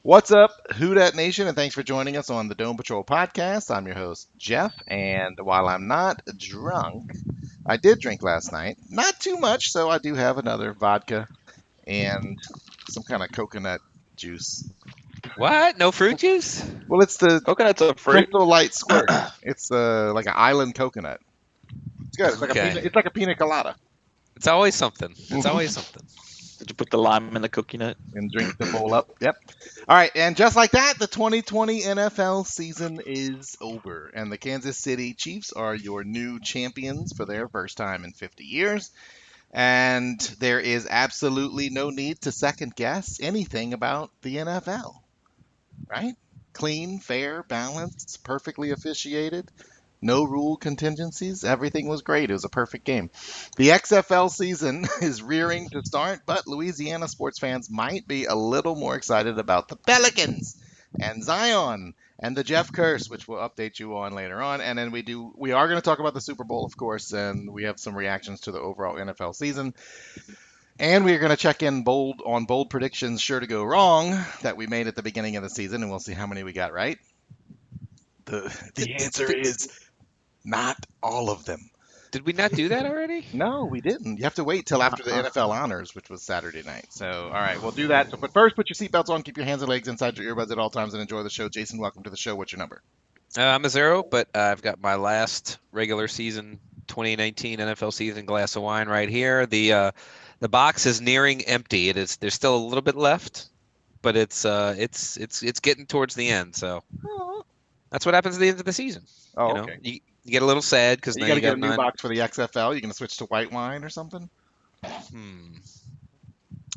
What's up, Who Dat Nation, and thanks for joining us on the Dome Patrol podcast. I'm your host, Jeff, and while I'm not drunk, I did drink last night. Not too much, so I do have another vodka and some kind of coconut juice. What? No fruit juice? Well, it's the Coconut's a fruit. Crystal Light Squirt. It's like an island coconut. It's good. It's like a Okay. pina colada. It's always something. It's Hmm. always something. Did you put the lime in the coconut? And drink the bowl up. Yep. All right, and just like that, the 2020 NFL season is over, and the Kansas City Chiefs are your new champions for their first time in 50 years. And there is absolutely no need to second guess anything about the NFL, right? Clean, fair, balanced, perfectly officiated. No rule contingencies. Everything was great. It was a perfect game. The XFL season is rearing to start, but Louisiana sports fans might be a little more excited about the Pelicans and Zion and the Jeff Curse, which we'll update you on later on. And then we are going to talk about the Super Bowl, of course, and we have some reactions to the overall NFL season. And we are going to check in bold predictions sure to go wrong that we made at the beginning of the season, and we'll see how many we got right. The Did, answer did, is not all of them. did we not do that already? No, we didn't. You have to wait till after the Uh-uh. NFL honors, which was Saturday night. So, all right, we'll do that. So, but first, put your seatbelts on, keep your hands and legs inside your earbuds at all times, and enjoy the show. Jason, welcome to the show. What's your number? I'm a zero, but I've got my last regular season 2019 NFL season glass of wine right here. The box is nearing empty. It is. There's still a little bit left, but it's getting towards the end. So Oh, that's what happens at the end of the season. You know, okay. you get a little sad because You now got to you get a got new nine. box for the XFL. You gonna switch to white wine or something? Hmm.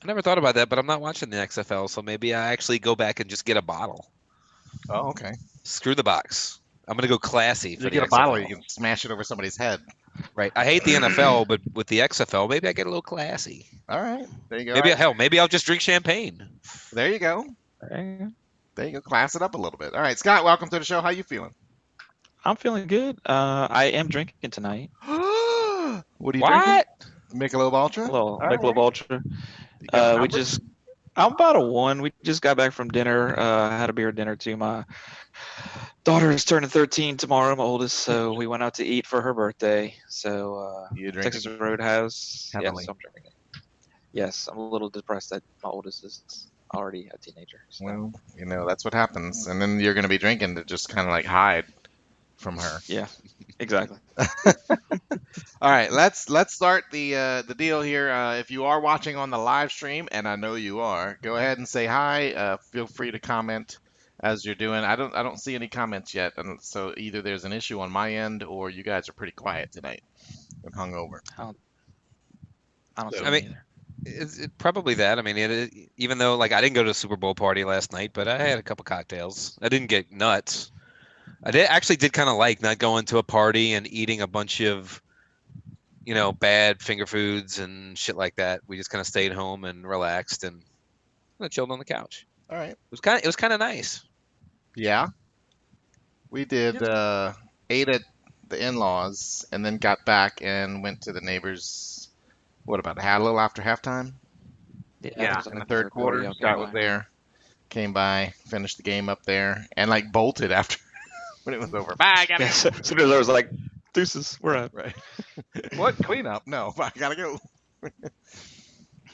I never thought about that, but I'm not watching the XFL, so maybe I actually go back and just get a bottle. Oh, okay. Screw the box. I'm gonna go classy You for the get a bottle, you XFL. can smash it over somebody's head. Right. I hate the NFL, but with the XFL, maybe I get a little classy. All right, there you go. All Maybe right, hell, maybe I'll just drink champagne. there you go. Okay. There you go. Class it up a little bit. All right, Scott, welcome to the show. How you feeling? I'm feeling good. I am drinking tonight. What are you drinking? What? Michelob Ultra. A little All Michelob right. Ultra. You got a We number? just I'm about a one. We just got back from dinner. Had a beer dinner too. My daughter is turning 13 tomorrow, my oldest, so we went out to eat for her birthday. So You Texas drinking Roadhouse. Yes, heavily? I'm drinking. Yes, I'm a little depressed that my oldest is already a teenager. So Well, that's what happens, and then you're gonna be drinking to just kind of like hide from her. yeah, exactly. All right, let's start the deal here. If you are watching on the live stream, and I know you are, go ahead and say hi. Feel free to comment as you're doing. I don't see any comments yet, and so either there's an issue on my end or you guys are pretty quiet tonight and hungover. I don't, I don't see So I him mean, either. it's probably that. I mean, even though like I didn't go to a Super Bowl party last night, but I had a couple cocktails. I didn't get nuts. I actually did kind of like not going to a party and eating a bunch of bad finger foods and shit like that. We just kind of stayed home and relaxed and chilled on the couch. all right, It was kind of nice. yeah, we did Yeah. ate at the in-laws and then got back and went to the neighbors. What about had a little after halftime? Yeah, it Yeah, was in the like third third quarter. quarter, Yeah, came Scott was by. there, came by, finished the game up there, and like bolted after when it was over. Bye, I gotta Yes, go. as soon as I was like, deuces, we're up. Right. What cleanup? No, I gotta go.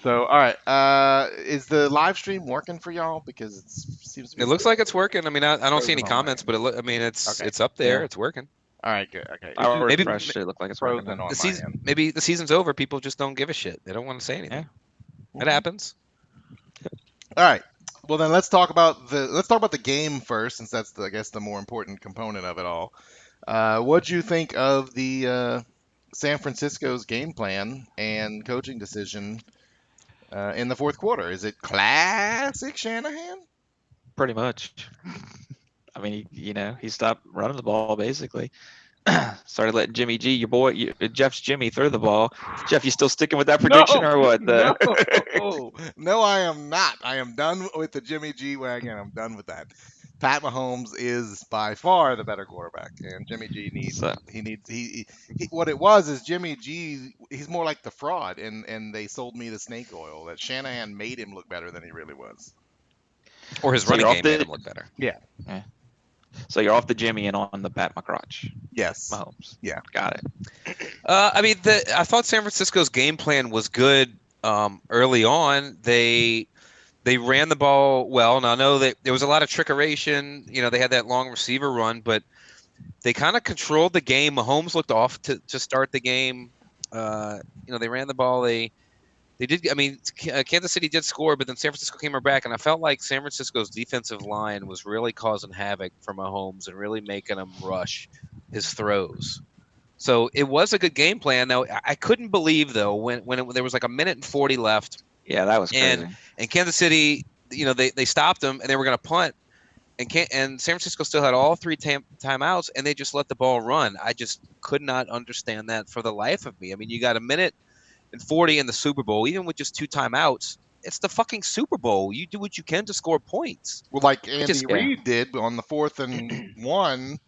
So, all right. Is the live stream working for y'all? Because it seems to be It looks like it's working. I mean, I don't see any frozen on my comments, end. but I mean, it's Okay. it's up there. Yeah, It's working. All right. Good. Okay. It's I just Maybe refreshed it. It looked like it's working frozen now. the on my season, end. maybe the season's over. People just don't give a shit. They don't want to say Yeah. anything. It Mhm. happens. All right. Well, then let's talk about the game first, since that's I guess the more important component of it all. What'd you think of the San Francisco's game plan and coaching decision in the fourth quarter? Is it classic Shanahan? Pretty much. I mean, he stopped running the ball basically. Started letting Jimmy G, your boy, Jeff's Jimmy, throw the ball. Jeff, you still sticking with that prediction No, or what? no, no, I am not. I am done with the Jimmy G wagon. I'm done with that. Pat Mahomes is by far the better quarterback, and Jimmy G So, what it was is Jimmy G. He's more like the fraud, and they sold me the snake oil that Shanahan made him look better than he really was. Or his So running you're off game made the him look better. Yeah. yeah. So you're off the Jimmy and on the Pat McCrotch. Yes. Mahomes. Yeah. Got it. I mean, I thought San Francisco's game plan was good early on. They ran the ball well. Now I know that there was a lot of trickeration. They had that long receiver run, but they kind of controlled the game. Mahomes looked off to start the game. They ran the ball. They did. I mean, Kansas City did score, but then San Francisco came back, and I felt like San Francisco's defensive line was really causing havoc for Mahomes and really making him rush his throws. So it was a good game plan. Now I couldn't believe though when there was like a minute and 40 left, Yeah, that was and crazy. Kansas City, they stopped them and they were going to punt, and San Francisco still had all three timeouts, and they just let the ball run. I just could not understand that for the life of me. I mean, you got a minute and 40 in the Super Bowl, even with just two timeouts. It's the fucking Super Bowl. You do what you can to score points. Well, like It Andy just Yeah. Reid did on the 4th and 1,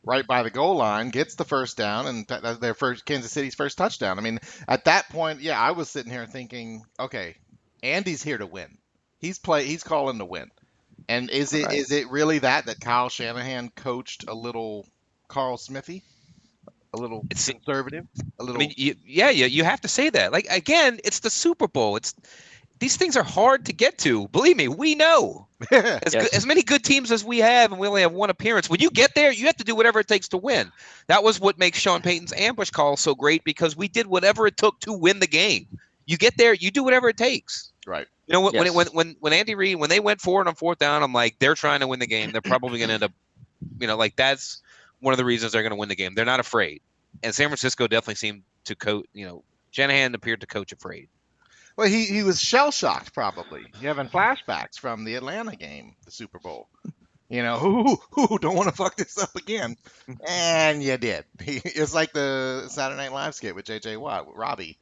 right by the goal line, gets the first down, and that's their first Kansas City's first touchdown. I mean, at that point, yeah, I was sitting here thinking, okay, Andy's here to win. He's calling to win. And is it Right. is it really that Kyle Shanahan coached a little Carl Smithy, a little it's conservative, a I mean, little you have to say that. Like again, it's the Super Bowl. These things are hard to get to. Believe me, we know. As Yes. many good teams as we have, and we only have one appearance. When you get there, you have to do whatever it takes to win. That was what makes Sean Payton's ambush call so great, because we did whatever it took to win the game. You get there, you do whatever it takes. right. Yes. When Andy Reid, when they went forward on fourth down, I'm like, they're trying to win the game. They're probably going to end up, like that's one of the reasons they're going to win the game. They're not afraid, and San Francisco definitely seemed to coach. Shanahan appeared to coach afraid. Well, he was shell shocked probably. You having flashbacks from the Atlanta game, the Super Bowl. Who don't want to fuck this up again, and you did. It's like the Saturday Night Live skit with J.J. Watt, with Robbie.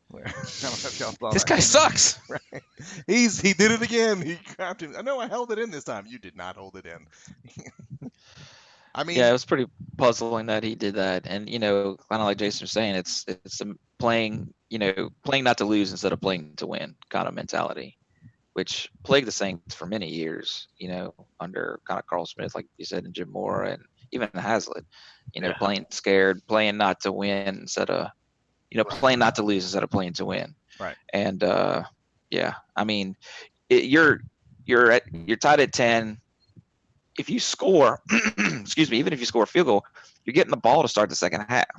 Where, I don't know if y'all saw This that. guy sucks. Right. He did it again. He grabbed him. I know I held it in this time. You did not hold it in. I Yeah, it mean, was pretty puzzling that he did that. And kind of like Jason was saying, it's playing not to lose instead of playing to win kind of mentality, which plagued the Saints for many years. Under kind of Carl Smith, like you said, and Jim Moore, and even Hazlitt. Yeah. Playing scared, playing not to win instead of playing not to lose instead of playing to win. Right. And yeah, I mean, you're tied at 10. If you score, excuse me, even if you score a field goal, you're getting the ball to start the second half.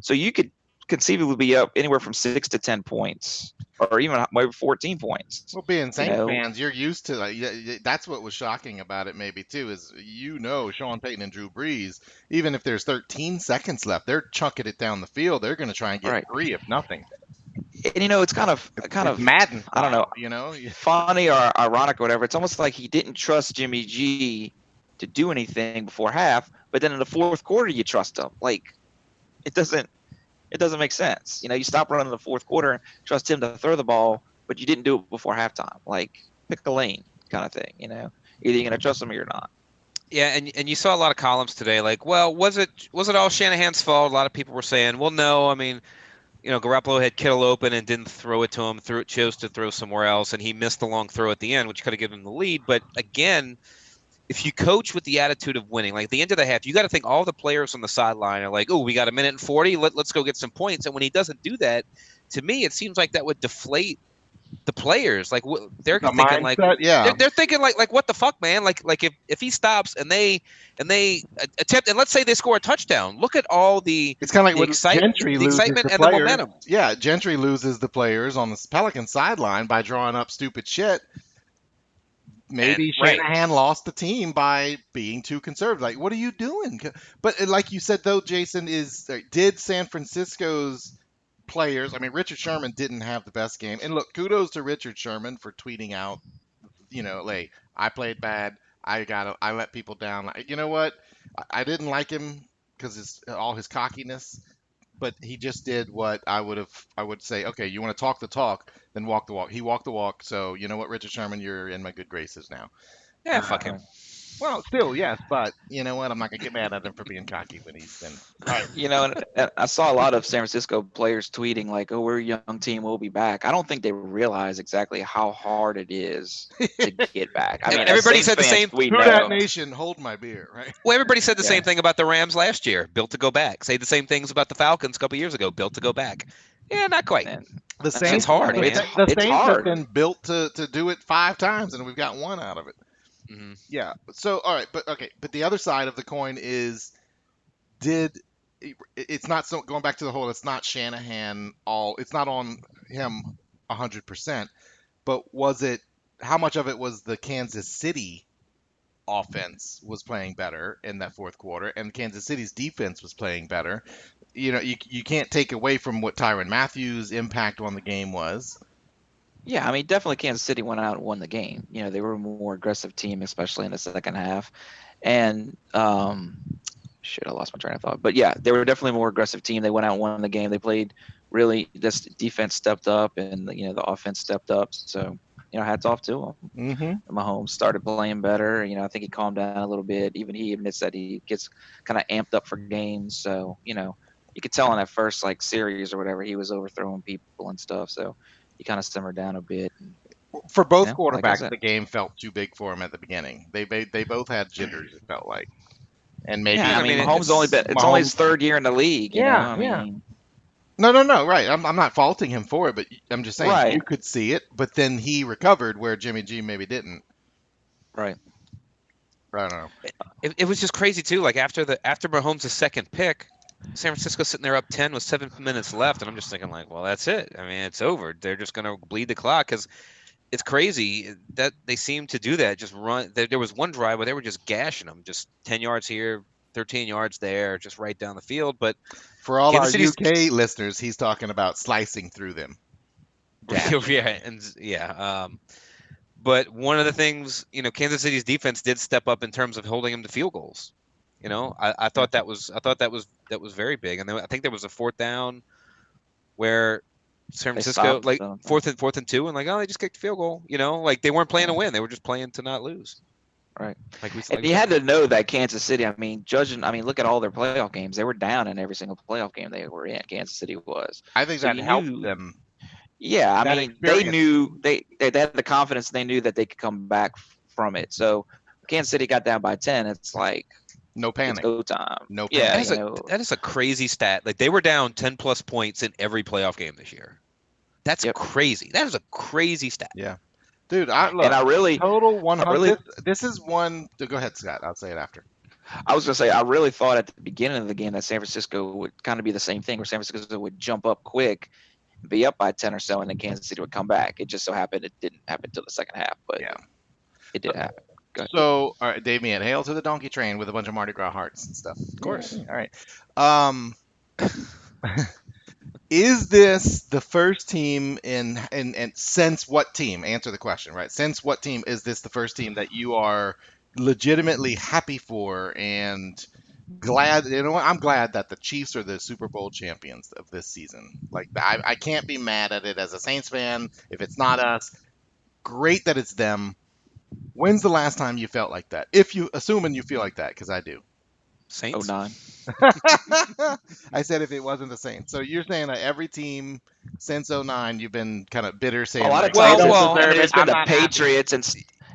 So you could conceivably be up anywhere from 6 to 10 points, or even maybe 14 points. Well, being Saints know? fans, you're used to that's what was shocking about it maybe too is Sean Payton and Drew Brees, even if there's 13 seconds left, they're chunking it down the field. They're going to try and get Right. 3 if nothing. And it's kind of Madden I don't know, style, funny or ironic or whatever. It's almost like he didn't trust Jimmy G to do anything before half, but then in the fourth quarter you trust him. Like it doesn't make sense. You stop running the fourth quarter, trust him to throw the ball, but you didn't do it before halftime. Like pick a lane kind of thing. Either you're gonna trust him or you're not. Yeah, and you saw a lot of columns today, like, well, was it all Shanahan's fault? A lot of people were saying, well, no, I mean, Garoppolo had Kittle open and didn't throw it to him, chose to throw somewhere else, and he missed the long throw at the end, which could have given him the lead. But again, if you coach with the attitude of winning, like at the end of the half, you got to think all the players on the sideline are like, oh, we got a minute and 40, let's go get some points. And when he doesn't do that, to me, it seems like that would deflate the players. Like they're the thinking like, mindset, yeah. they're thinking like what the fuck, man? Like if he stops and they attempt, and let's say they score a touchdown, look at all the It's kind of like the when Gentry the loses excitement the and the players. momentum. Yeah, Gentry loses the players on the Pelicans sideline by drawing up stupid shit. Maybe Right. Shanahan lost the team by being too conservative. Like, what are you doing? But like you said, though, Jason, did San Francisco's players? I mean, Richard Sherman didn't have the best game. And look, kudos to Richard Sherman for tweeting out, like, I played bad. I let people down. Like, you know what? I didn't like him because all his cockiness. But he just did what I would say, okay, you want to talk the talk, then walk the walk. He walked the walk. So you know what, Richard Sherman, you're in my good graces now. Yeah, fuck him. Well, still, yes, but you know what? I'm not gonna get mad at him for being cocky when he's been. All right. And I saw a lot of San Francisco players tweeting like, "Oh, we're a young team, we'll be back." I don't think they realize exactly how hard it is to get back. I mean, as Everybody Saints said the fans, same. we Through that know. nation, hold my beer, right? Well, everybody said the Yeah. same thing about the Rams last year, built to go back. Say the same things about the Falcons a couple years ago, built to go back. Yeah, not quite. And The that's the Shit's Saints, point. hard, I mean, man. the it's Saints have hard. been built to do it 5 times, and we've got one out of it. Hmm. Yeah. So, all right, but okay, but the other side of the coin is, did it's not so going back to the whole. It's not Shanahan all. It's not on him 100%. But was it? How much of it was the Kansas City offense was playing better in that fourth quarter, and Kansas City's defense was playing better? You can't take away from what Tyrann Matthews' impact on the game was. Yeah, I mean, definitely Kansas City went out and won the game. They were a more aggressive team, especially in the second half. And shit, I lost my train of thought. But yeah, they were definitely a more aggressive team. They went out and won the game. They played really. This defense stepped up, and the offense stepped up. So hats off to them. Mm-hmm. Mahomes started playing better. I think he calmed down a little bit. Even he admits that he gets kind of amped up for games. So you could tell in that first like series or whatever, he was overthrowing people and stuff. So he kind of simmered down a bit. For both Like I quarterbacks, said, the game felt too big for him at the beginning. They both had jitters. It felt like, and yeah. maybe I I mean, mean, Mahomes only been. It's only his Mahomes. third year in the league. Yeah, I yeah. mean, No. Right. I'm not faulting him for it, but I'm just saying right, you could see it. But then he recovered where Jimmy G maybe didn't. right. I don't know. it was just crazy too. Like after Mahomes' second pick, San Francisco sitting there up 10 with 7 minutes left, and I'm just thinking like, well, that's it. I mean, it's over. They're just gonna bleed the clock because it's crazy that they seem to do that. Just run. There was one drive where they were just gashing them, just 10 yards here, 13 yards there, just right down the field. But For all our Kansas City's UK listeners, he's talking about slicing through them. yeah, and yeah. But one of the things, Kansas City's defense did step up in terms of holding them to field goals. I thought that was very big. And then I think there was a fourth down where San They Francisco stopped. like fourth and 2, and like, oh, they just kicked the field goal. Like they weren't playing to win; they were just playing to not lose. Right. Like we And you had to know that Kansas City, I mean, look at all their playoff games. They were down in every single playoff game they were in. Kansas City was. I think So that you helped knew, them. yeah, I That mean, they experience. knew they had the confidence. They knew that they could come back from it. So Kansas City got down by 10. It's like, No it's panic. go time. No Yeah, panic. That is a crazy stat. Like they were down 10 plus points in every playoff game this year. That's Yep. crazy. That is a crazy stat. Yeah. Dude, I look. and I really, Total I 100. really, This is one. Go ahead, Scott. I'll say it after. I was gonna say, I really thought at the beginning of the game that San Francisco would kind of be the same thing, where San Francisco would jump up quick, be up by 10 or so, and then Kansas City would come back. It just so happened it didn't happen until the second half, but Yeah. it did happen. Go ahead. So, all right, Damien, hail to the donkey train with a bunch of Mardi Gras hearts and stuff. Of course. All right. Is this the first team and since what team? Answer the question, right? Since what team is this the first team that you are legitimately happy for and glad? You know what? I'm glad that the Chiefs are the Super Bowl champions of this season. Like I can't be mad at it as a Saints fan if it's not us. Great that it's them. When's the last time you felt like that? If you assuming you feel like that, because I do. Saints. 09. I said if it wasn't the Saints. So you're saying that every team since '09 you've been kind of bitter saying A lot like, of times, they don't well, I deserve mean, it. it's been I'm the not happy. Patriots and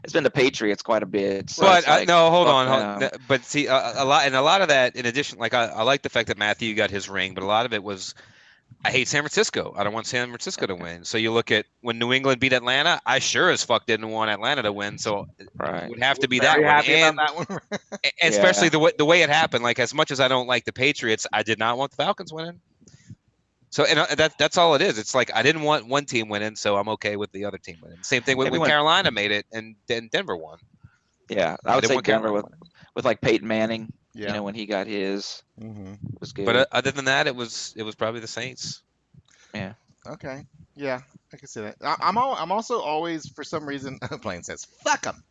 it's been the Patriots quite a bit. So But it's like, no, hold fuck on. them. But see, a lot of that, in addition, like I like the fact that Matthew got his ring, but a lot of it was I hate San Francisco. I don't want San Francisco to win. So you look at when New England beat Atlanta, I sure as fuck didn't want Atlanta to win. So it Right. would have to be Very that one, happy about and that one. especially Yeah. the way it happened. Like as much as I don't like the Patriots, I did not want the Falcons winning. So and that's all it is. It's like I didn't want one team winning, so I'm okay with the other team winning. Same thing Maybe when when, Carolina made it and then Denver won. yeah, I I would didn't say want Denver Carolina with winning. like Peyton Manning. Yeah. When he got his, hmm was good. But other than that, it was probably the Saints. Yeah. Okay. Yeah, I can see that. I'm also always for some reason Blaine says fuck them.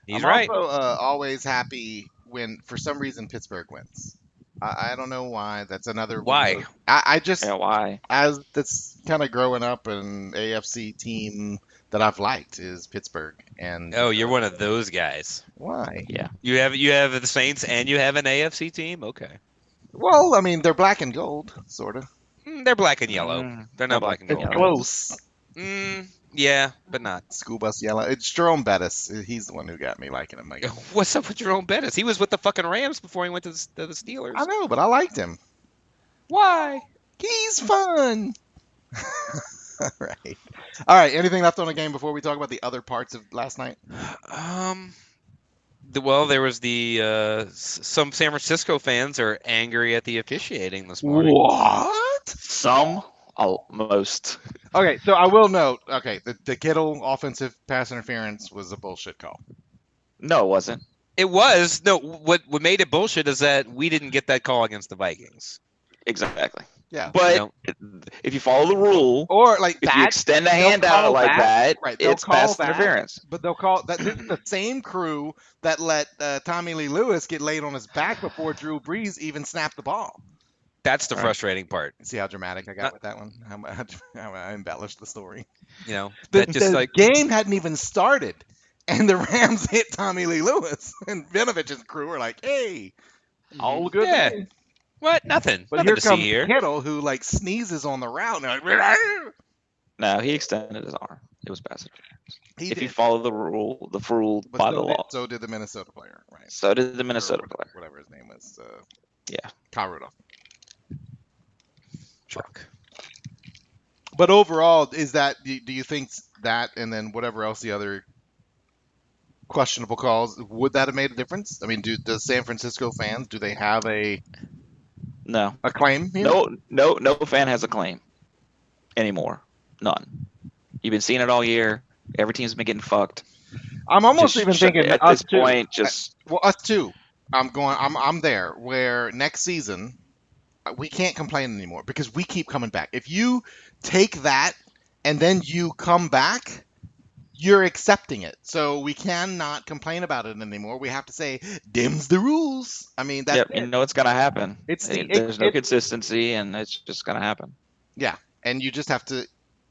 He's I'm right. also always happy when for some reason Pittsburgh wins. I don't know why. That's another one. Of Why? those- I just Yeah. Why? as that's kind of growing up an AFC team that I've liked is Pittsburgh. And Oh, you're one of those guys. why? Yeah. You have the Saints and you have an AFC team. Okay. Well, I mean, they're black and gold, sort of. They're black and yellow. They're They're not black and It's gold. close. Yeah, but not. School bus yellow. It's Jerome Bettis. He's the one who got me liking him, I guess. What's up with Jerome Bettis? He was with the fucking Rams before he went to the Steelers. I know, but I liked him. Why? He's fun. All right. All right. Anything left on the game before we talk about the other parts of last night? Well, there was some San Francisco fans are angry at the officiating this morning. What? Some, most. Okay, so I will note. Okay, the Kittle offensive pass interference was a bullshit call. No, it wasn't. It was no. What made it bullshit is that we didn't get that call against the Vikings. Exactly. Yeah. But if you follow the rule, Or like if that, you extend the hand call out like that, right, they'll it's call pass that. interference. But they'll call that. This is the same crew that let Tommy Lee Lewis get laid on his back before Drew Brees even snapped the ball. That's the Right. frustrating part. See how dramatic I got with that one? How I embellished the story. You know, The that just like game hadn't even started, and the Rams hit Tommy Lee Lewis, and Vinovich's crew were like, "Hey, all good." Yeah. to me." What? Nothing. But Nothing here to see comes here. Kittle, who like sneezes on the route, and they're like, No, he extended his arm. It was pass interference. he If did. you follow the rule But by so the law. so did the Minnesota player, right? So did the Minnesota Or player. whatever his name was. Yeah. Kyle Rudolph. Truck. But overall, is that do you think that, and then whatever else the other questionable calls, would that have made a difference? I mean, does San Francisco fans, do they have a No. claim here? No fan has a claim anymore. None. You've been seeing it all year. Every team's been getting fucked. I'm almost Just even shut- thinking at us this too. point, just Well, us too. I'm there where next season we can't complain anymore because we keep coming back. If you take that and then you come back, you're accepting it. So we cannot complain about it anymore. We have to say, "Dim's the rules." I mean, that's yep, you know it's gonna happen. It's the- There's no it- consistency, and it's just gonna happen. yeah, and you just have to.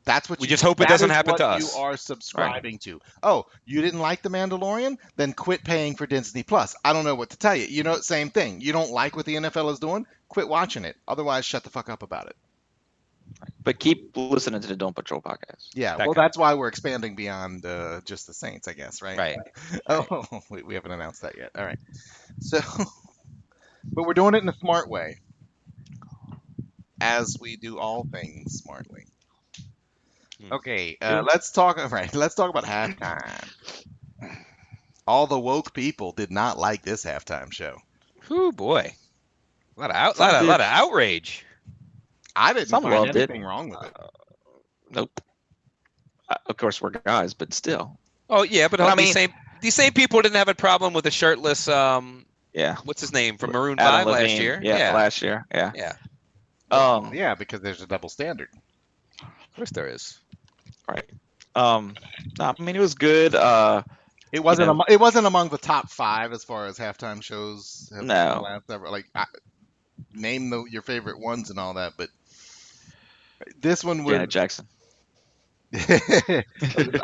That's what We you just hope it that doesn't is happen what to us. You are subscribing to. Oh, you didn't like The Mandalorian? Then quit paying for Disney Plus. I don't know what to tell you. You know, same thing. You don't like what the NFL is doing? Quit watching it. Otherwise, shut the fuck up about it. But keep listening to the Don't Patrol podcast. Yeah, That well, guy. that's why we're expanding beyond just the Saints, I guess, right? Right. Oh, wait, we haven't announced that yet. All right. So, but we're doing it in a smart way, as we do all things smartly. Okay, let's talk. Right, let's talk about halftime. All the woke people did not like this halftime show. Whew, boy. A lot of Some did. outrage. I didn't Some find loved it. anything wrong with it. Nope. Of course, we're guys, but still. Oh yeah, but Well, I these mean- same people didn't have a problem with the shirtless Yeah. what's his name from Maroon Adam 5 last Levine. year? Yeah, last year. Yeah. Yeah. Yeah, because there's a double standard. Of course there is. Right. No, I mean it was good. It wasn't. know- It wasn't among the top 5 as far as halftime shows. Have No. been last ever. Like, name your favorite ones and all that, but this one was. Janet Jackson. I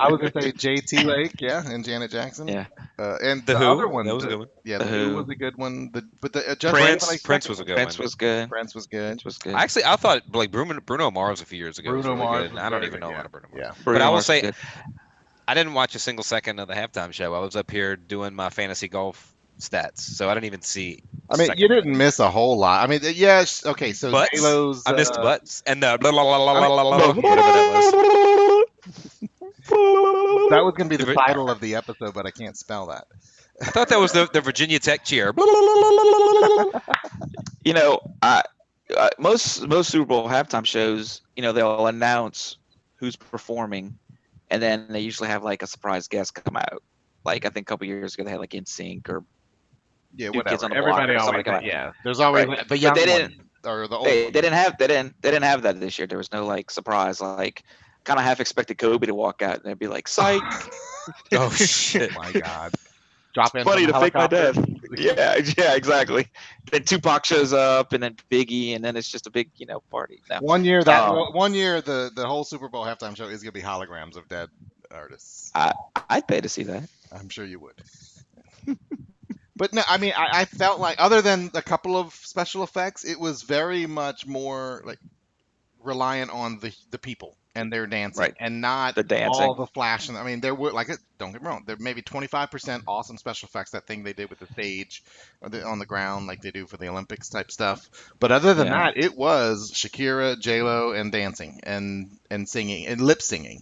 was gonna say JT Lake, yeah, and Janet Jackson. Yeah. And The the Who. other one, That was a good one. yeah, The the Who Who. was a good one. But the Just Randomly Prince Second was a good Prince one. was good. Prince was good. Prince was good. Actually, I thought like Bruno Mars a few years ago was Bruno really Mars good. was I don't very even good, know a yeah. lot of Bruno Mars. Yeah. Bruno But I will Mars was say, good. I didn't watch a single second of the halftime show. I was up here doing my fantasy golf stats, so I didn't even see. I mean, you didn't miss a whole lot. I mean, yes, okay. So Butts? J-Lo's. I missed butts and the blah, blah, blah, blah, blah, blah, whatever that was. That was gonna be the The- title of the episode, but I can't spell that. I thought that was the Virginia Tech cheer. You know, most Super Bowl halftime shows, you know, they'll announce who's performing, and then they usually have like a surprise guest come out. Like I think a couple years ago they had like NSYNC or Yeah, New Kids whatever. on the Everybody Block or always. something like that. Yeah, there's always Right. the young they one didn't- or the old they one. didn't have that this year. There was no like surprise, like kind of half expected Kobe to walk out and they'd be like, "Psych, Oh shit! My God. Drop in. funny from to a fake my helicopter. death." Yeah, exactly. Then Tupac shows up, and then Biggie, and then it's just a big, party. No. One year the whole Super Bowl halftime show is gonna be holograms of dead artists. I'd pay to see that. I'm sure you would. But no, I mean, I felt like, other than a couple of special effects, it was very much more like reliant on the people and their dancing, Right. and not The dancing. all the flash. And I mean, there were, like, don't get me wrong, there may be 25% awesome special effects. That thing they did with the stage on the ground, like they do for the Olympics type stuff. But other than Yeah. that, it was Shakira, J-Lo, and dancing and singing and lip singing.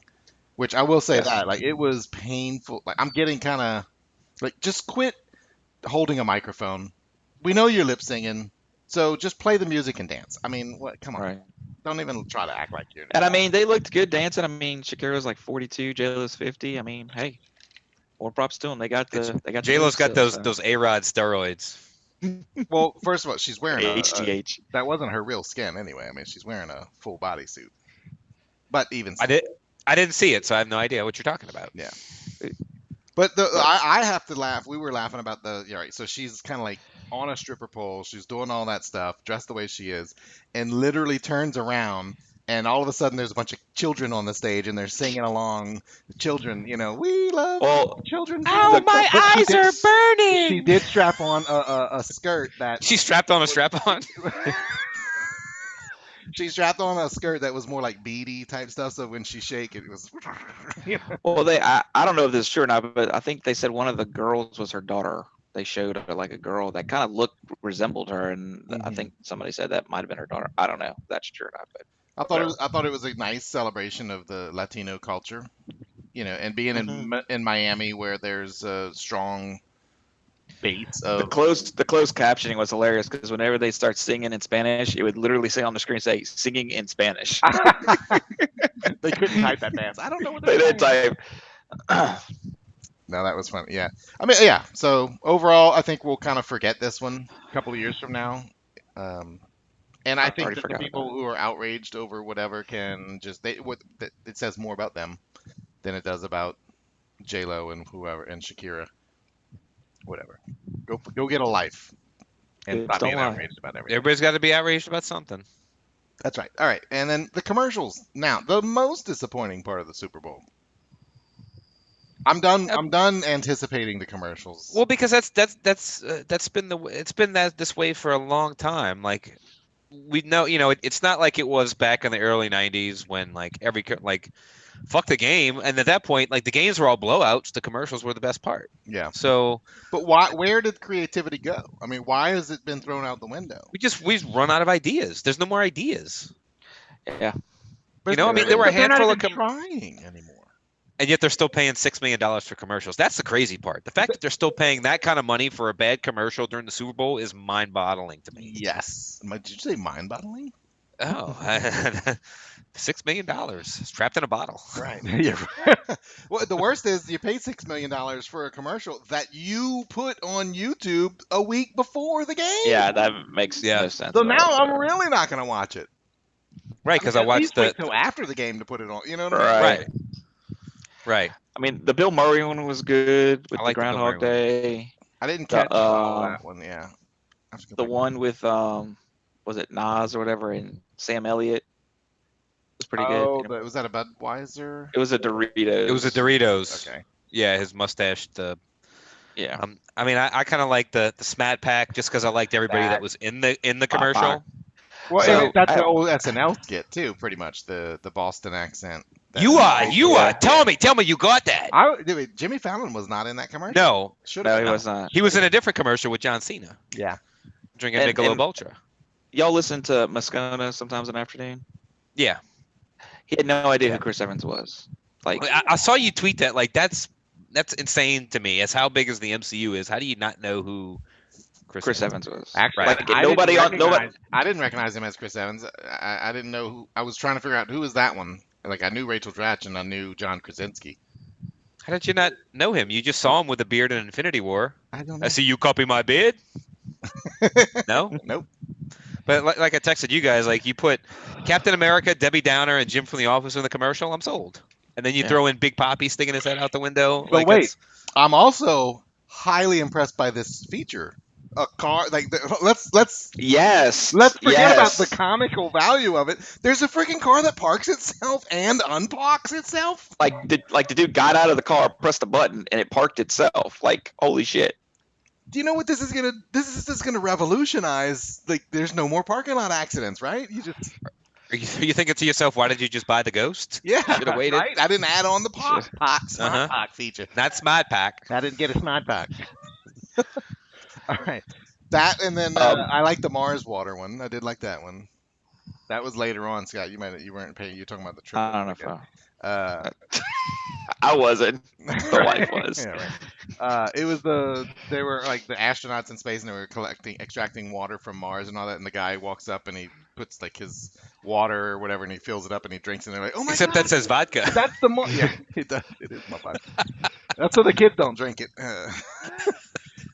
Which I will say Yes. that, like, it was painful. Like, I'm getting kind of like, just quit holding a microphone. We know you're lip singing, so just play the music and dance. I mean, what? Come on, Right. don't even try to act like you're. And I mean, they looked good dancing. I mean, Shakira's like 42, J-Lo's 50. I mean, hey, more props to them. They got the J-Lo's moves got still, those A-Rod steroids. Well, first of all, she's wearing HGH. that wasn't her real skin anyway. I mean, she's wearing a full bodysuit. But even so, I didn't see it, so I have no idea what you're talking about. yeah. But I have to laugh. We were laughing about right. So she's kind of like on a stripper pole. She's doing all that stuff, dressed the way she is, and literally turns around, and all of a sudden there's a bunch of children on the stage, and they're singing along. The children, we love Well, children. Ow, my But eyes are burning. She did strap on a skirt that She strapped on a strap-on. she strapped on a skirt that was more like beady type stuff. So when she shake, it was. well, I don't know if this is true or not, but I think they said one of the girls was her daughter. They showed her like a girl that kind of resembled her, and I Mhm. think somebody said that might have been her daughter. I don't know if that's true or not, but I thought it was a nice celebration of the Latino culture, and being in Miami, where there's a strong base the of. closed captioning was hilarious because whenever they start singing in Spanish, it would literally say on the screen, say "singing in Spanish." They couldn't type that fast. I don't know what They they're didn't saying. type. No, that was fun. Yeah, I mean, yeah. So overall, I think we'll kind of forget this one a couple of years from now. And I I think already that the forgot people about who are outraged over whatever can just it says more about them than it does about J Lo and whoever and Shakira, whatever. Go get a life and Kids stop don't being lie. outraged about everything. Everybody's got to be outraged about something. That's right. All right, and then the commercials. Now, the most disappointing part of the Super Bowl. I'm done. I'm done anticipating the commercials. Well, because that's been it's been this way for a long time. Like we know, it's not like it was back in the early '90s when like fuck the game, and at that point, like the games were all blowouts. The commercials were the best part. Yeah. So, But why? Where did creativity go? I mean, why has it been thrown out the window? we've run out of ideas. There's no more ideas. Yeah. But, I mean, there were a they're not handful even of trying anymore. and yet they're still paying $6 million for commercials. That's the crazy part. The fact that they're still paying that kind of money for a bad commercial during the Super Bowl is mind-boggling to me. Yes. Did you say mind-boggling? Oh, $6 million trapped in a bottle. Right. Yeah. Well, the worst is you pay $6 million for a commercial that you put on YouTube a week before the game. Yeah, that makes no sense. So at now all, I'm really not going to watch it. Right, because I at least watched wait till after the game to put it on. You know what I mean? Right. Right. I mean, the Bill Murray one was good with I the like the Bill Groundhog Murray one. Day. I didn't catch all that one. Yeah. The one with was it Nas or whatever and Sam Elliott was pretty Oh, good. was that a Budweiser? It was a Doritos. It was a Doritos. Okay. Yeah, his mustache. Yeah. I mean, I kind of like the Smat Pack just because I liked everybody that was in the commercial. Well, So, that's the old SNL skit too, pretty much the Boston accent. You are. Tell me you got that. Jimmy Fallon was not in that commercial. No, No, he was not. he was in a different commercial with John Cena. Yeah. Drinking And- Michelob and- Ultra. Y'all listen to Moscona sometimes in the afternoon? Yeah. He had no idea who Chris Evans was. Like, I saw you tweet that. Like that's insane to me. As how big as the MCU is, how do you not know who Chris Evans was? Actually, Right. Like, nobody I didn't recognize him as Chris Evans. I didn't know who. I was trying to figure out who was that one. Like I knew Rachel Dratch and I knew John Krasinski. How did you not know him? You just saw him with a beard in Infinity War. I don't know. I see you copy my beard. No. Nope. But like I texted you guys, like you put Captain America, Debbie Downer, and Jim from The Office in the commercial, I'm sold. And then you throw in Big Papi sticking his head out the window. But wait, I'm also highly impressed by this feature. a car. Like, let's Yes. forget about the Yes. comical value of it. There's a freaking car that parks itself and unparks itself. Like the dude got out of the car, pressed the button, and it parked itself. Like, holy shit. Do you know what this is gonna? This is just gonna revolutionize. Like, there's no more parking lot accidents, right? You just Are you thinking to yourself, why did you just buy the Ghost? yeah, Should've waited. right. I didn't add on the smart Uh-huh. park feature. Not Smart Pack. I didn't get a smart park. All right, that and then Um, I like the Mars water one. I did like that one. That was later on, Scott. You weren't paying. You're talking about the triple. I don't know if Uh, I wasn't. The wife was. Yeah, right. It was they were like the astronauts in space and they were extracting water from Mars and all that. And the guy walks up and he puts like his water or whatever and he fills it up and he drinks and they're like, oh my Except god, that says vodka. that's the yeah, it does. It is my bad. That's so the kids don't drink it.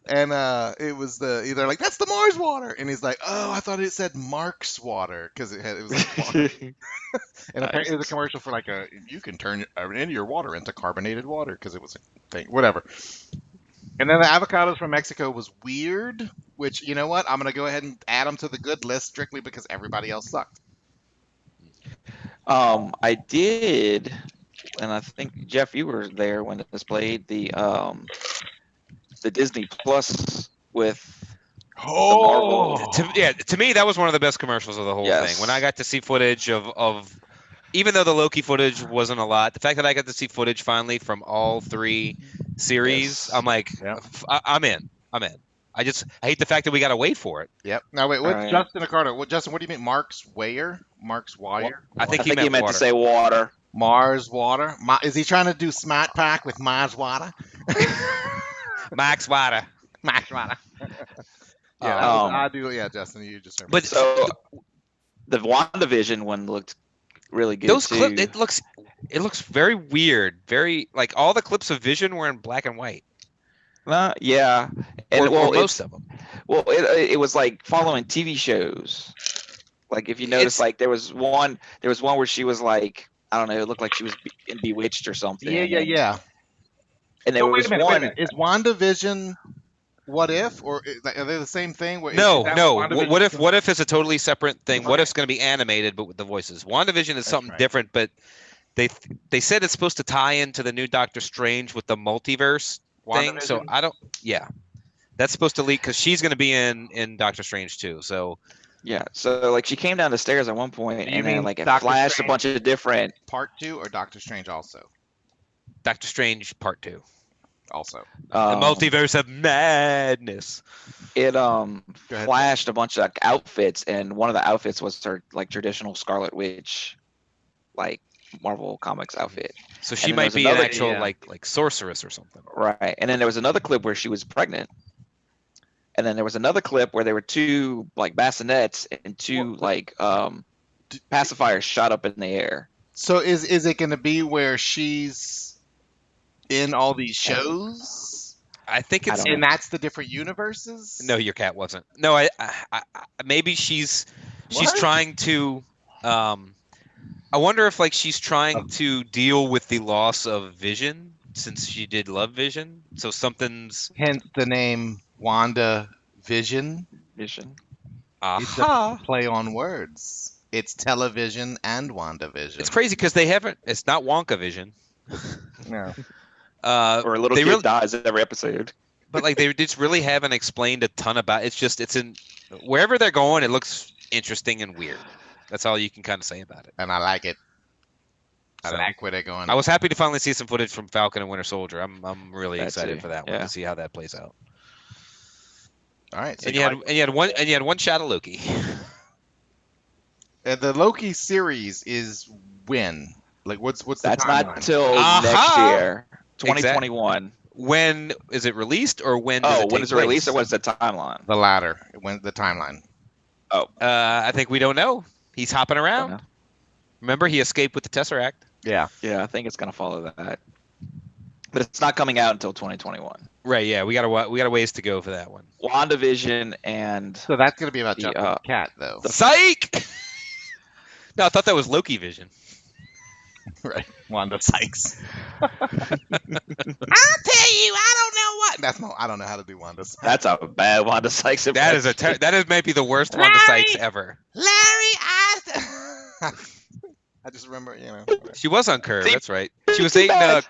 And it was either like that's the Mars water, and he's like, oh, I thought it said Mark's water because it was like water. And apparently it was a commercial for like you can turn your water into carbonated water because it was a thing, whatever. And then the avocados from Mexico was weird, which you know what, I'm gonna go ahead and add them to the good list strictly because everybody else sucked. I did, and I think Jeff, you were there when it was played the Disney Plus with Oh, To me, that was one of the best commercials of the whole Yes. thing. When I got to see footage of even though the Loki footage wasn't a lot, the fact that I got to see footage finally from all three series, Yes. I'm like, Yeah. I'm in. I hate the fact that we got to wait for it. yep. Now wait, what's Alright. Justin Accardo? Justin, what do you mean, Mark's Wire? Mark's Wire? I think I he think he meant meant water. to say water. Mars water. Is he trying to do Smart Pack with Mars water? Max Water. Max water. Yeah, I do. Yeah, Justin, you just. But So the WandaVision one looked really good those too. clips, it looks very weird. Very like all the clips of Vision were in black and white. Yeah, and Or most of them. Well, it was like following TV shows. Like if you notice, It's- like there was one where she was like, I don't know, it looked like she was in Bewitched or something. Yeah. And there So wait was a minute, one. wait a minute. Is WandaVision What If, or are they the same thing? No. WandaVision- What if is a totally separate thing? What Okay. if's going to be animated, but with the voices? WandaVision is something right. different, but they said it's supposed to tie into the new Doctor Strange with the multiverse thing. So WandaVision? I don't. Yeah, that's supposed to leak because she's going to be in Doctor Strange too. So Yeah, so like she came down the stairs at one point, Do you and then mean like it Doctor flashed Strange? a bunch of different. Part 2 or Doctor Strange also? Doctor Strange Part 2, Also. the um, multiverse of madness. It ahead. flashed a bunch of like, outfits, and one of the outfits was her like traditional Scarlet Witch, like Marvel Comics outfit. So she then might there's be an another- actual yeah. like sorceress or something. Right. And then there was another clip where she was pregnant. And then there was another clip where there were two like bassinets and two like pacifiers shot up in the air. So is it going to be where she's in all these shows, I think I it's don't and that's the different universes? no, your cat wasn't. No, I maybe she's What? trying to. I wonder if like she's trying to deal with the loss of Vision since she did love Vision. So something's Hence the name WandaVision. Vision. It's a play on words. It's television and WandaVision. It's crazy because they haven't. It's not Wonka Vision. No. Or a little they kid really- dies every episode. But like they just really haven't explained a ton about. It's in wherever they're going. It looks interesting and weird. That's all you can kind of say about it. And I like it. I So, like where they're going. I was happy to finally see some footage from Falcon and Winter Soldier. I'm really That excited too, for that one yeah. to see how that plays out. All right. So And you had one shot of Loki. the Loki series is when? Like, what's the That's timeline? not till Aha! next year, 2021. When is it released, or when? When is it released, or what's the timeline? The latter. When the timeline? I think we don't know. He's hopping around. know. Remember, he escaped with the Tesseract. Yeah. Yeah, I think it's gonna follow that. But it's not coming out until 2021. Right. Yeah. We got a ways to go for that one. WandaVision and So that's gonna be about The, Justin the cat, though. Psych. No, I thought that was Loki Vision. Right, Wanda Sykes. I'll tell you, I don't know what. That's no, I don't know how to do Wanda Sykes. That's a bad Wanda Sykes That is impression. that is maybe the worst Wanda Sykes ever. Larry, I just remember, whatever. She was on Curve. See, That's right. She was too dating bad.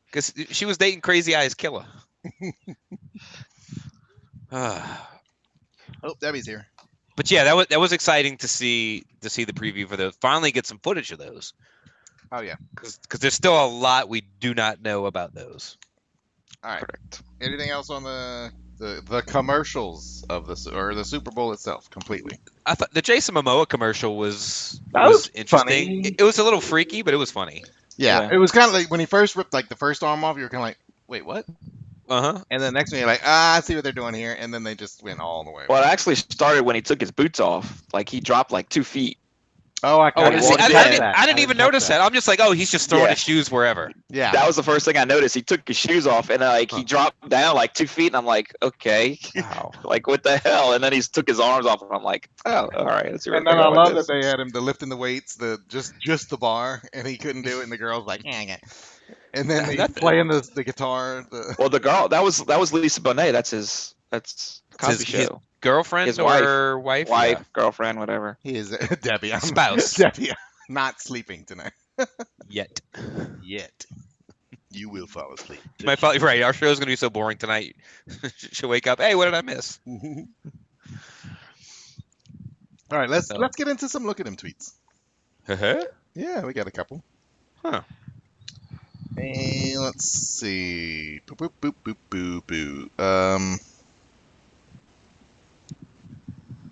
because she was dating Crazy Eyes Killer. But Oh, Debbie's here. yeah, that was exciting to see the preview for those. Finally, get some footage of those. Oh yeah. Because there's still a lot we do not know about those. All right. Correct. Anything else on the commercials of the Super Bowl itself? Completely. I thought the Jason Momoa commercial was That was interesting. funny. It was a little freaky, but it was funny. Yeah, Yeah. it was kind of like when he first ripped like the first arm off. You were kind of like, wait, what? Uh-huh. And then next one you're like, I see what they're doing here. And then they just went all the way. Well, it actually started when he took his boots off. Like he dropped like 2 feet. Oh, I Oh, kind of see, walked I, in. I didn't even notice that. I'm just like, oh, he's just throwing Yeah. his shoes wherever. Yeah. That was the first thing I noticed. He took his shoes off and like he dropped down like 2 feet, and I'm like, okay, Wow. like what the hell? And then he took his arms off, and I'm like, oh, all right. Let's see where And then they're I going with love this. that they had him lifting the weights, just the bar, and he couldn't do it, and the girl's like, yeah. And then he's playing the guitar. Well, the girl that was Lisa Bonet. That's Cosby his Show. Girlfriend His or wife? Wife, Yeah. girlfriend, whatever. He is Debbie. Spouse. Debbie, not sleeping tonight Yet. yet. You will fall asleep. She might probably right. Our show's gonna be so boring tonight. She'll wake up. Hey, what did I miss? All right, let's So- get into some look at him tweets. Uh-huh. Yeah, we got a couple. Huh. And let's see. Boop, boop, boop, boop, boop, boop.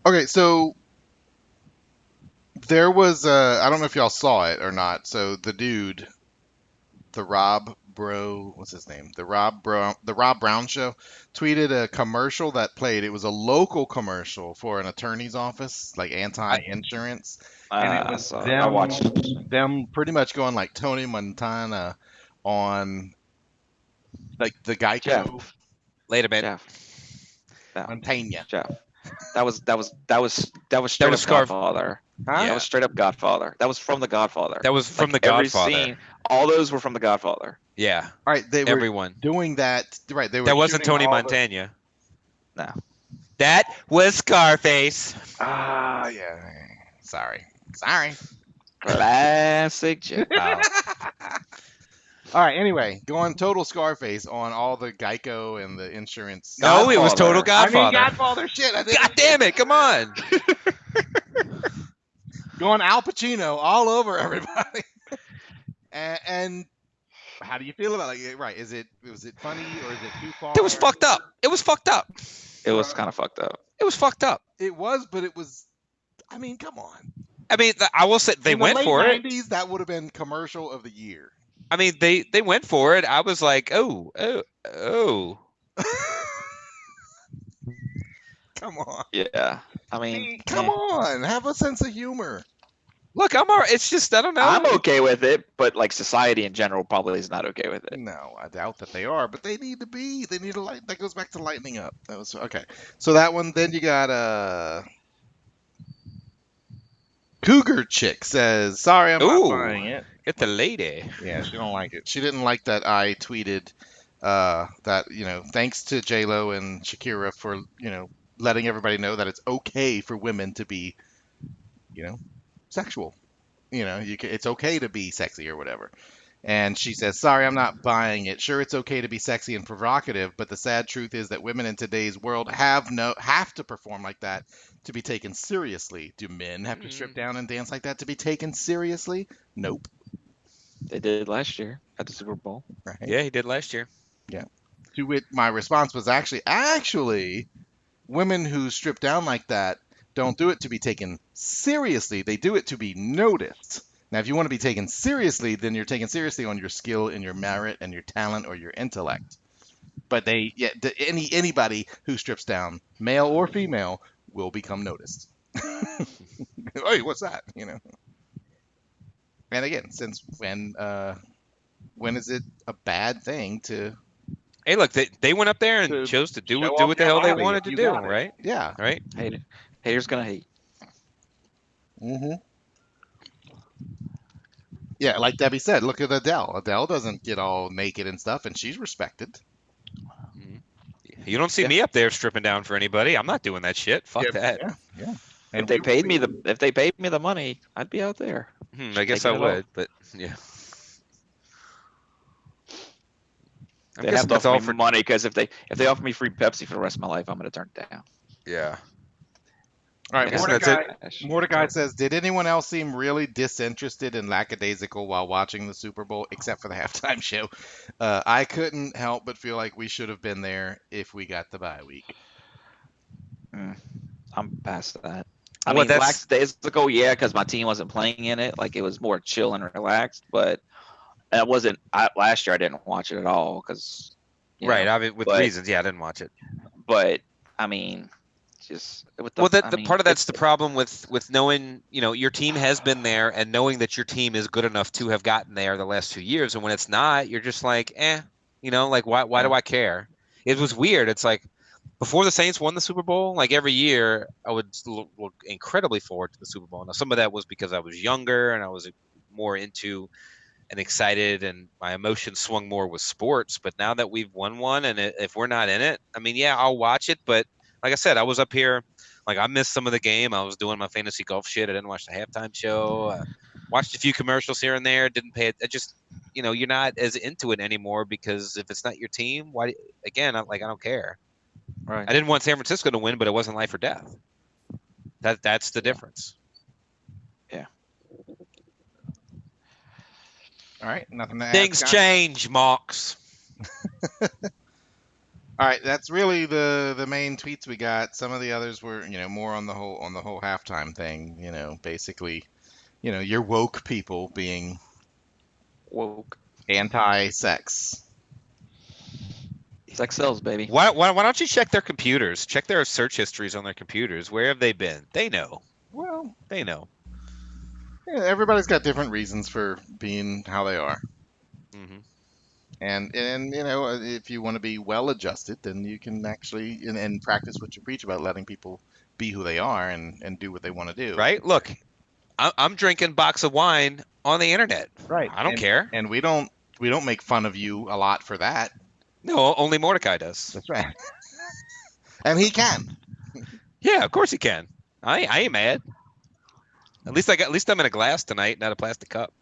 Okay, so there was I don't know if y'all saw it or not. So the dude, the Rob Bro, what's his name? The Rob Brown show tweeted a commercial that played. It was a local commercial for an attorney's office, like anti-insurance. And it was I watched. them pretty much going like Tony Montana on like the Geico Jeff. Later, man. Montana. Jeff. That was straight up Scarf- Godfather. Huh? That was straight up Godfather. That was from the Godfather. That was from Like, the every Godfather. scene, all those were from the Godfather. Yeah. All right, they were Everyone. doing that. Right, they were. That wasn't shooting Tony all the- Montana. No. That was Scarface. Ah, yeah. Sorry. Classic Jeff. Wow. All right. Anyway, going total Scarface on all the Geico and the insurance. No, it was total Godfather. Godfather. Godfather shit. I didn't- God damn it! Come on. Going Al Pacino all over everybody. and how do you feel about it? Right? Was it funny or is it too far? It was fucked up. It was fucked up. It was kind of fucked up. It was fucked up. It was, but it was. I mean, come on. I mean, I will say they In the went late for it. 90s, that would have been commercial of the year. I mean, they went for it. I was like, oh. Come on. Yeah. I mean, Come on. Have a sense of humor. Look, I'm alright. It's just I don't know. I'm okay with it, but like society in general probably is not okay with it. No, I doubt that they are, but they need to be. They need to light. That goes back to lightening up. That was okay. So that one. Then you got Cougar Chick says, "Sorry, I'm Ooh. not buying it." Get the lady. Yeah, she don't like it. She didn't like that I tweeted that thanks to J Lo and Shakira for letting everybody know that it's okay for women to be sexual. It's okay to be sexy or whatever. And she says, "Sorry, I'm not buying it. Sure, it's okay to be sexy and provocative, but the sad truth is that women in today's world have to perform like that to be taken seriously. Do men have to strip down and dance like that to be taken seriously? Nope." They did last year at the Super Bowl. Right? Yeah, he did last year. To which my response was actually, women who strip down like that don't do it to be taken seriously. They do it to be noticed. Now, if you want to be taken seriously, then you're taken seriously on your skill and your merit and your talent or your intellect. But anybody who strips down, male or female, will become noticed. Hey, what's that? And again, since when is it a bad thing to? Hey, look, they went up there and To chose to do show what off the your hell they body wanted if to you do, got it. right? Yeah. Right? Haters gonna hate. Mm-hmm. Yeah, like Debbie said, look at Adele. Adele doesn't get all naked and stuff, and she's respected. Mhm. You don't see Yeah. me up there stripping down for anybody. I'm not doing that shit. Fuck that. Yeah. If And they we will paid me be. if they paid me the money, I'd be out there. I guess I Taking it off. would, but yeah. I'm They'd have guessing to that's offer me all for. money because if they offer me free Pepsi for the rest of my life, I'm gonna turn it down. Yeah. All right, They got Guessing that's it. cash. Mordecai says, did anyone else seem really disinterested and lackadaisical while watching the Super Bowl, except for the halftime show? I couldn't help but feel like we should have been there if we got the bye week. I'm past that. I Well, mean, that's lackadaisical, yeah, because my team wasn't playing in it. Like it was more chill and relaxed. But it wasn't. Last year I didn't watch it at all because, right. I mean, with But reasons. Yeah, I didn't watch it. but I mean, just with Well, I the mean, part of that's the problem with knowing, your team has been there and knowing that your team is good enough to have gotten there the last 2 years, and when it's not, you're just like, like why do I care? It was weird. It's like before the Saints won the Super Bowl, like every year, I would look incredibly forward to the Super Bowl. Now, some of that was because I was younger and I was more into and excited, and my emotions swung more with sports. But now that we've won one, and if we're not in it, I mean, yeah, I'll watch it. But like I said, I was up here, like I missed some of the game. I was doing my fantasy golf shit. I didn't watch the halftime show. Watched a few commercials here and there. Didn't pay it. I just, you're not as into it anymore because if it's not your team, why? Again, I don't care. right. I didn't want San Francisco to win, but it wasn't life or death. That's the difference. Yeah. All right, nothing to add, Things Scott? change, Marks. All right, that's really the main tweets we got. Some of the others were, more on the whole halftime thing. Basically, your woke people being Woke. anti-sex. Sex sells, baby. Why don't you check their computers? Check their search histories on their computers. Where have they been? They know. Well, They know. yeah, everybody's got different reasons for being how they are. Hmm. And if you want to be well adjusted, then you can actually and practice what you preach about letting people be who they are and do what they want to do. Right? Look, I'm drinking box of wine on the internet. Right. I don't care. And we don't make fun of you a lot for that. No, only Mordecai does. That's right. And he can. Yeah, of course he can. I ain't mad. At least I'm in a glass tonight, not a plastic cup.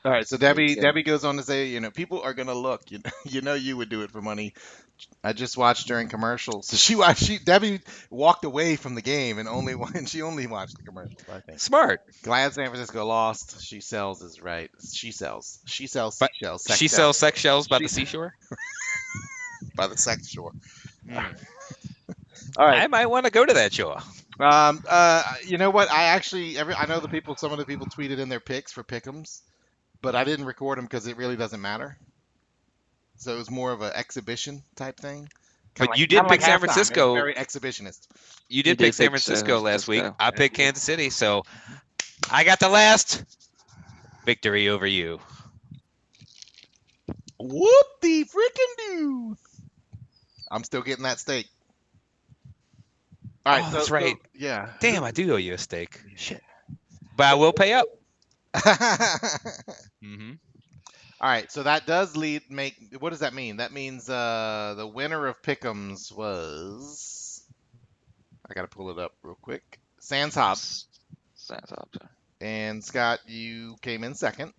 All right, so There you Debbie go. goes on to say, people are gonna look. You would do it for money. I just watched during commercials. So Debbie walked away from the game and she only watched the commercials, I think. Smart. Glad San Francisco lost. She sells is right. She sells. She sells But seashells. she Sex sells shells. sex shells by She the seashore. by the sex shore. Mm. All right. I might want to go to that shore. You know what? I know some of the people tweeted in their picks for pick'ems, but I didn't record them because it really doesn't matter. So it was more of an exhibition type thing. But you did pick San It was Francisco. very exhibitionist. You He did pick did San pick San Francisco last week. Francisco. I picked Kansas City, so I got the last victory over you. Whoop the freaking do! I'm still getting that steak. All right, Oh, that's right. Yeah. Damn, I do owe you a steak. Shit. But I will pay up. Mm-hmm. All right, so that does what does that mean? That means the winner of Pick'ems was, I gotta pull it up real quick. Sans Hobbs. Sans Hobbs. And Scott, you came in second.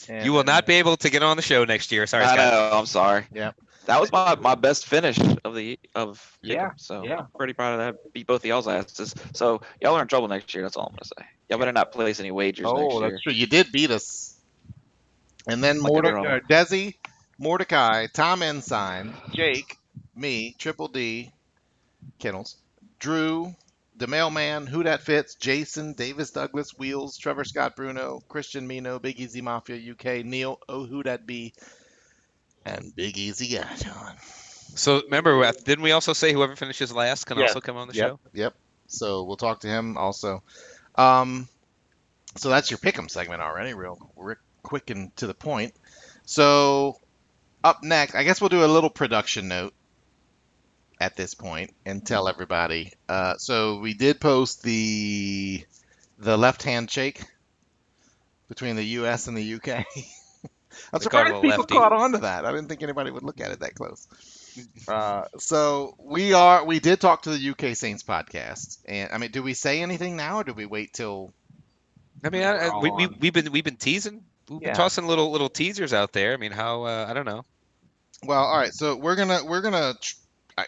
And You will then- not be able to get on the show next year. Sorry, I Scott. know. I'm sorry. Yeah. That was my best finish of Yeah, Pick'em, so yeah. I'm pretty proud of that. Beat both of y'all's asses. So y'all are in trouble next year. That's all I'm gonna say. Y'all better not place any wagers next Oh, year. that's true. You did beat us. And then Like everyone. Desi, Mordecai, Tom Ensign, Jake, me, Triple D, Kennels, Drew, the Mailman, Who Dat Fits, Jason, Davis Douglas, Wheels, Trevor Scott Bruno, Christian Mino, Big Easy Mafia UK, Neil, Oh Who Dat Be, and Big Easy Gajon. So remember, didn't we also say whoever finishes last can also come on the show? Yep. So we'll talk to him also. So that's your pick'em segment already, real quick and to the point. So up next, I guess we'll do a little production note at this point and tell everybody. So we did post the left hand shake between the U.S. and the U.K. I'm They call it surprised a people lefty. caught on to that. I didn't think anybody would look at it that close. So we did talk to the UK Saints podcast, and I mean, do we say anything now, or do we wait till I mean, we're all on? we've been teasing, we've been Yeah. tossing little teasers out there. I mean, how I don't know. Well, all right. So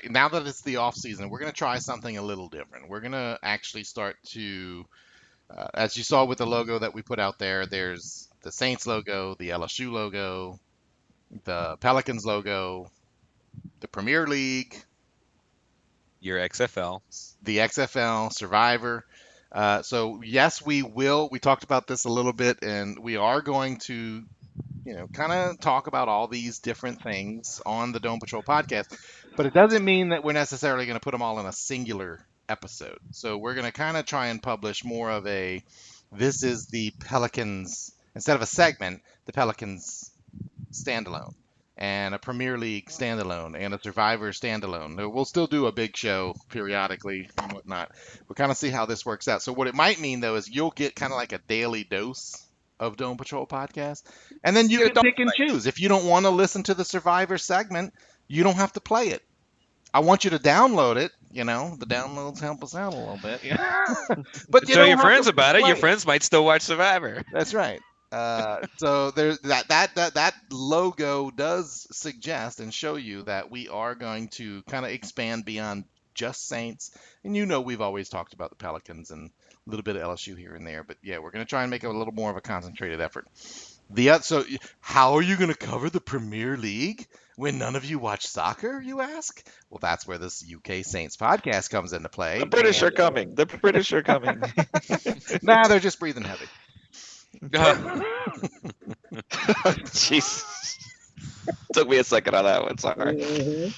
now that it's the off season, we're gonna try something a little different. We're gonna actually start to, as you saw with the logo that we put out there, there's the Saints logo, the LSU logo, the Pelicans logo, the Premier League, Your XFL. the XFL, Survivor. So yes, we will. We talked about this a little bit, and we are going to, kind of talk about all these different things on the Dome Patrol podcast. But it doesn't mean that we're necessarily going to put them all in a singular episode. So we're going to kind of try and publish more of a, this is the Pelicans, instead of a segment, the Pelicans standalone, and a Premier League standalone, and a Survivor standalone. Now, we'll still do a big show periodically and whatnot. We'll kind of see how this works out. So what it might mean though is you'll get kind of like a daily dose of Dome Patrol podcast, and then you Get a can dog pick and bite. choose. If you don't want to listen to the Survivor segment, you don't have to play it. I want you to download it. The downloads help us out a little bit. Yeah. But you Tell don't your have friends to about it. Your play it. friends might still watch Survivor. That's right. So there's that logo does suggest and show you that we are going to kind of expand beyond just Saints. And we've always talked about the Pelicans and a little bit of LSU here and there, but yeah, we're going to try and make it a little more of a concentrated effort. So how are you going to cover the Premier League when none of you watch soccer, you ask? Well, that's where this UK Saints podcast comes into play. The British are coming. The British are coming. Nah, they're just breathing heavy. Jesus. Took me a second on that one. Sorry.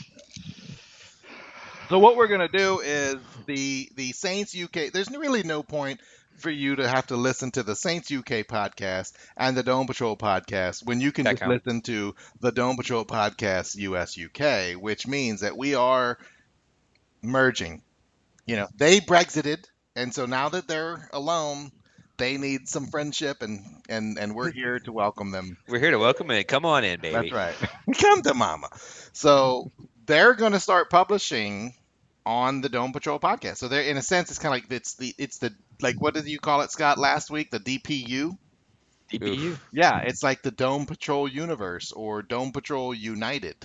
So what we're gonna do is the Saints UK. There's really no point for you to have to listen to the Saints UK podcast and the Dome Patrol podcast when you can just listen to the Dome Patrol podcast US UK, which means that we are merging. They Brexited, and so now that they're alone, they need some friendship, and we're here to welcome them. We're here to welcome it. Come on in, baby. That's right. Come to mama. So they're going to start publishing on the Dome Patrol podcast. So they're, in a sense, it's kind of like it's the like, what did you call it, Scott, last week? The DPU. DPU. Yeah, it's like the Dome Patrol universe or Dome Patrol United.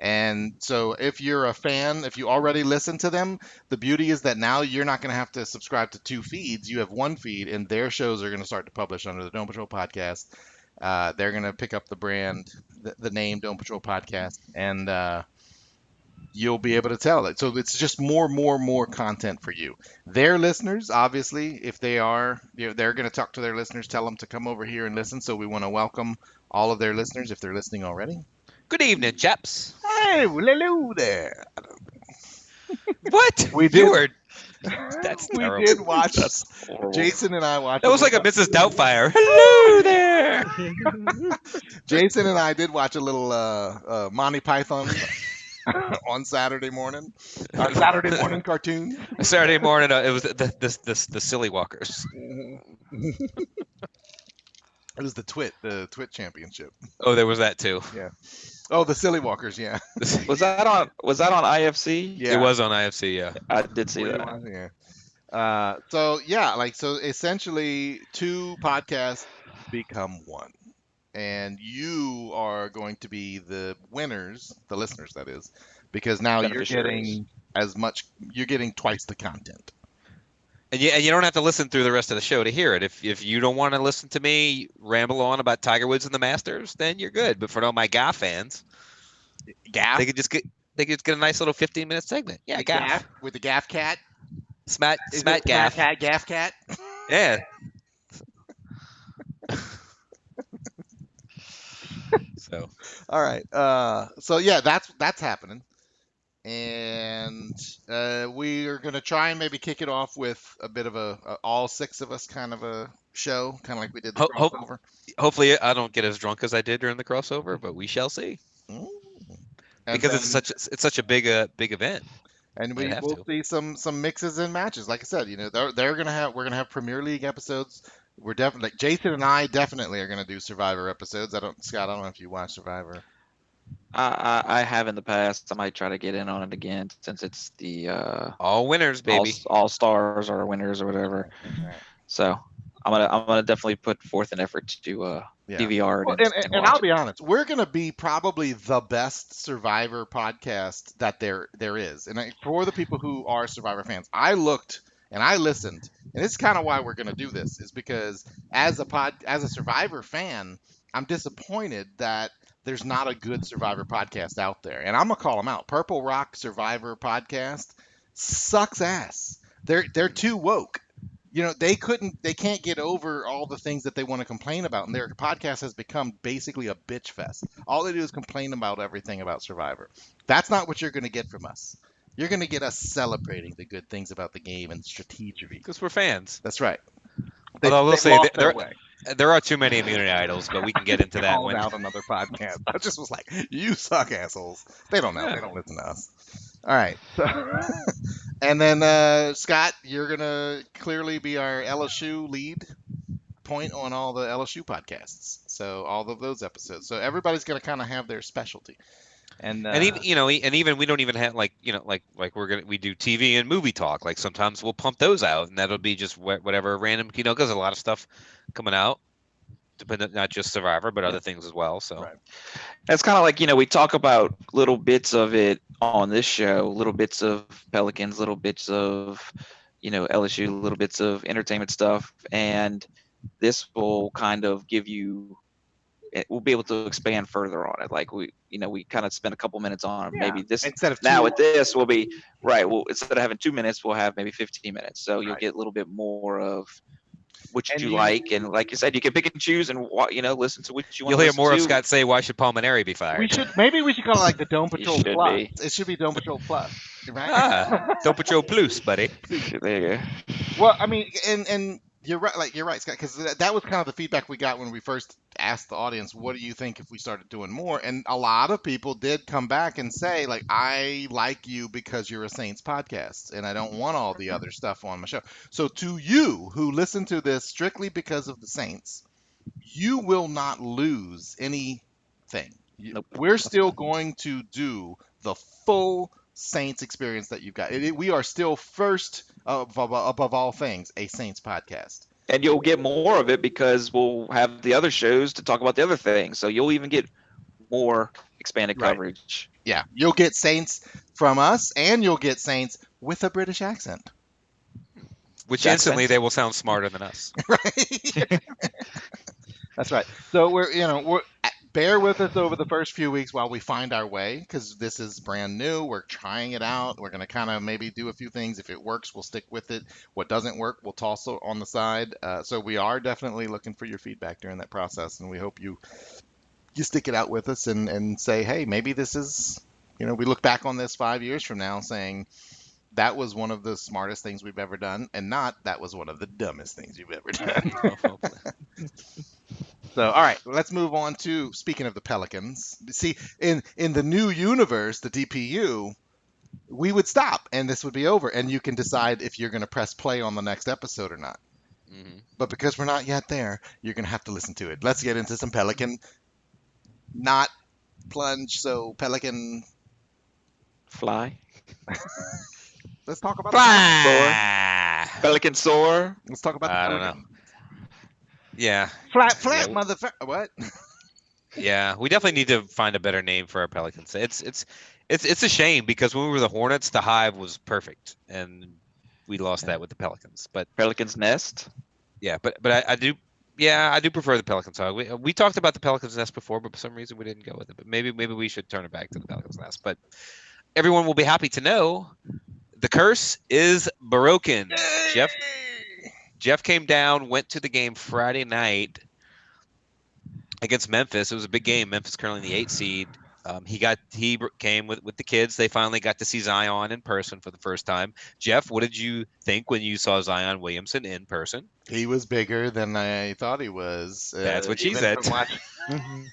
And so if you're a fan, if you already listen to them, the beauty is that now you're not going to have to subscribe to two feeds. You have one feed, and their shows are going to start to publish under the Dome Patrol podcast. They're going to pick up the brand, the name Dome Patrol podcast, and you'll be able to tell it. So it's just more content for you. Their listeners, obviously, if they are, they're going to talk to their listeners, tell them to come over here and listen. So we want to welcome all of their listeners if they're listening already. Good evening, chaps. Hey, hello there. What? We did. That's we terrible. did watch. That's horrible. Jason and I watched. That was like a Mrs. Doubtfire. Hello there. Jason and I did watch a little Monty Python on Saturday morning. Our Saturday morning cartoon. Saturday morning, it was the Silly Walkers. It was the Twit Championship. Oh, there was that too. Yeah. Oh, the Silly Walkers. Yeah. Was that on IFC? Yeah. It was on IFC. Yeah. I did see that. Yeah. So essentially, two podcasts become one, and you are going to be the winners, the listeners, that is, because now you're getting you're getting twice the content. And you don't have to listen through the rest of the show to hear it. If you don't want to listen to me ramble on about Tiger Woods and the Masters, then you're good. But for all my Gaff fans, they could just get a nice little 15-minute segment. Yeah, Gaff with the Gaff Cat. Smat Gaff. Gaff Cat. Yeah. So. All right. So yeah, that's happening. And we are going to try and maybe kick it off with a bit of a all six of us kind of a show, kind of like we did the crossover. Hopefully, I don't get as drunk as I did during the crossover, but we shall see. Because it's such a big event. And we'll see some mixes and matches. Like I said, we're gonna have Premier League episodes. we're definitely like Jason and I definitely are gonna do Survivor episodes. Scott, I don't know if you watch Survivor. I have in the past. I might try to get in on it again since it's the All winners, baby. all stars or winners or whatever. That's right. So I'm gonna definitely put forth an effort to Yeah. DVR it Well, and and watch I'll it. be honest, we're gonna be probably the best Survivor podcast that there is. And for the people who are Survivor fans, I looked and I listened, and it's kind of why we're gonna do this, is because as a Survivor fan, I'm disappointed that there's not a good Survivor podcast out there. And I'm gonna call them out. Purple Rock Survivor podcast sucks ass. They're too woke. They can't get over all the things that they want to complain about, and their podcast has become basically a bitch fest. All they do is complain about everything about Survivor. That's not what you're going to get from us. You're going to get us celebrating the good things about the game and strategy. Because we're fans. That's right. Although I will They've say lost their there way. there are too many immunity idols, but we can get into that Called when. out another podcast. I just was like, "You suck, assholes." They don't know. Yeah. They don't listen to us. All right. So, and then Scott, you're gonna clearly be our LSU lead point on all the LSU podcasts. So all of those episodes. So everybody's gonna kind of have their specialty. And And even and even we don't even have like we do TV and movie talk. Like sometimes we'll pump those out, and that'll be just whatever random, because there's a lot of stuff coming out, dependent not just Survivor but other things as well. So Right. That's kind of like, we talk about little bits of it on this show, little bits of Pelicans, little bits of, LSU, little bits of entertainment stuff. And this will kind of we'll be able to expand further on it. Like we kind of spend a couple minutes on it. Yeah. Maybe this Instead of now two- with this will be right. Well, instead of having 2 minutes, we'll have maybe 15 minutes. So you'll Right. get a little bit more of what And you you- like. And like you said, you can pick and choose and listen to what you want you'll to hear listen more to. of Scott say, "Why should Pulmonary be fired?" maybe we should call it like the Dome Patrol should Plus. be. It should be Dome Patrol Plus, right? Ah, Don't Patrol Plus, buddy. There you go. Well, I mean, and you're right, Scott, because that was kind of the feedback we got when we first asked the audience, "What do you think if we started doing more?" And a lot of people did come back and say, like, "I like you because you're a Saints podcast, and I don't want all the other stuff on my show." So to you who listen to this strictly because of the Saints, you will not lose anything. Nope. We're still going to do the full Saints experience that you've got. We are still first above all things a Saints podcast. And you'll get more of it because we'll have the other shows to talk about the other things. So you'll even get more expanded Right. coverage. Yeah, you'll get Saints from us, and you'll get Saints with a British accent. Which Jack instantly Sense. they will sound smarter than us. Right. That's right. So we're bear with us over the first few weeks while we find our way, because this is brand new. We're trying it out. We're going to kind of maybe do a few things. If it works, we'll stick with it. What doesn't work, we'll toss it on the side. So we are definitely looking for your feedback during that process, and we hope you stick it out with us and say, hey, maybe this is, we look back on this 5 years from now saying that was one of the smartest things we've ever done, and not that was one of the dumbest things you've ever done. So, all right, let's move on to, speaking of the Pelicans. See, in the new universe, the DPU, we would stop and this would be over, and you can decide if you're going to press play on the next episode or not. Mhm. But because we're not yet there, you're going to have to listen to it. Let's get into some Pelican, not plunge, so Pelican. Fly. Let's talk about Fly! Pelican soar. Let's talk about the I don't Pelican. know. Yeah, Flat, Yeah. motherfucker. What? yeah. We definitely need to find a better name for our Pelicans. It's a shame because when we were the Hornets, the Hive was perfect, and we lost that with the Pelicans. But Pelican's nest. yeah, but I do. Yeah, I do prefer the Pelicans. We talked about the Pelicans Nest before, but for some reason we didn't go with it. But maybe we should turn it back to the Pelicans Nest. But everyone will be happy to know the curse is broken. Jeff came down, went to the game Friday night against Memphis. It was a big game. Memphis currently in the 8th seed. He came with the kids. They finally got to see Zion in person for the first time. Jeff, what did you think when you saw Zion Williamson in person? He was bigger than I thought he was. That's what she even said. from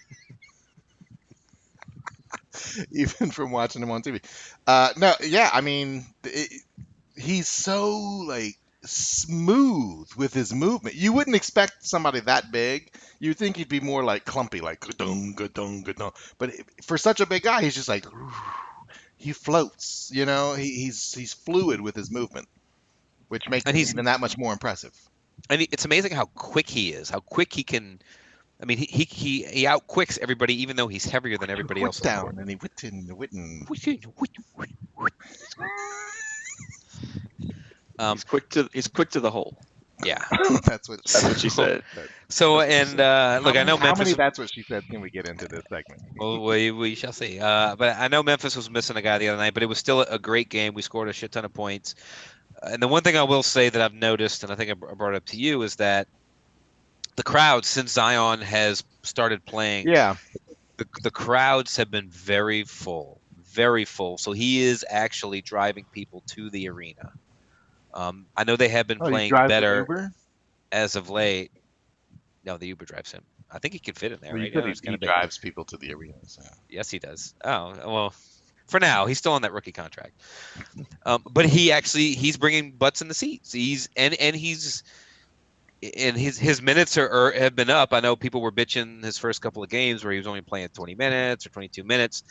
even from watching him on TV. No, yeah, I mean, he's so like smooth with his movement. You wouldn't expect somebody that big. You'd think he'd be more like clumpy, like ga-dung, ga-dung, ga-dung. But for such a big guy, he's just like he floats. He's fluid with his movement, which makes and him he's even that much more impressive. it's amazing how quick he is. How quick he can. I mean, he outquicks everybody, even though he's heavier than everybody Whip else on the down court. and he whipping. Um, He's quick to the hole. yeah. That's what That's what she said. So, That's what she and said. look, I know How many Memphis. that's what she said can we get into this segment? Well, we shall see. But I know Memphis was missing a guy the other night, but it was still a great game. We scored a shit ton of points. And the one thing I will say that I've noticed, and I think I brought it up to you, is that the crowd, since Zion has started playing, Yeah. the crowds have been very full, very full. So he is actually driving people to the arena. I know they have been Oh, he playing drives the better Uber? as of late. No, the Uber drives him. I think he can fit in there, Well, you right? said Yeah, it's kind he of big. drives people to the arena. So. Yes, he does. Oh, well, for now, he's still on that rookie contract. But he's bringing butts in the seats. He's and his minutes have been up. I know people were bitching his first couple of games where he was only playing 20 minutes or 22 minutes.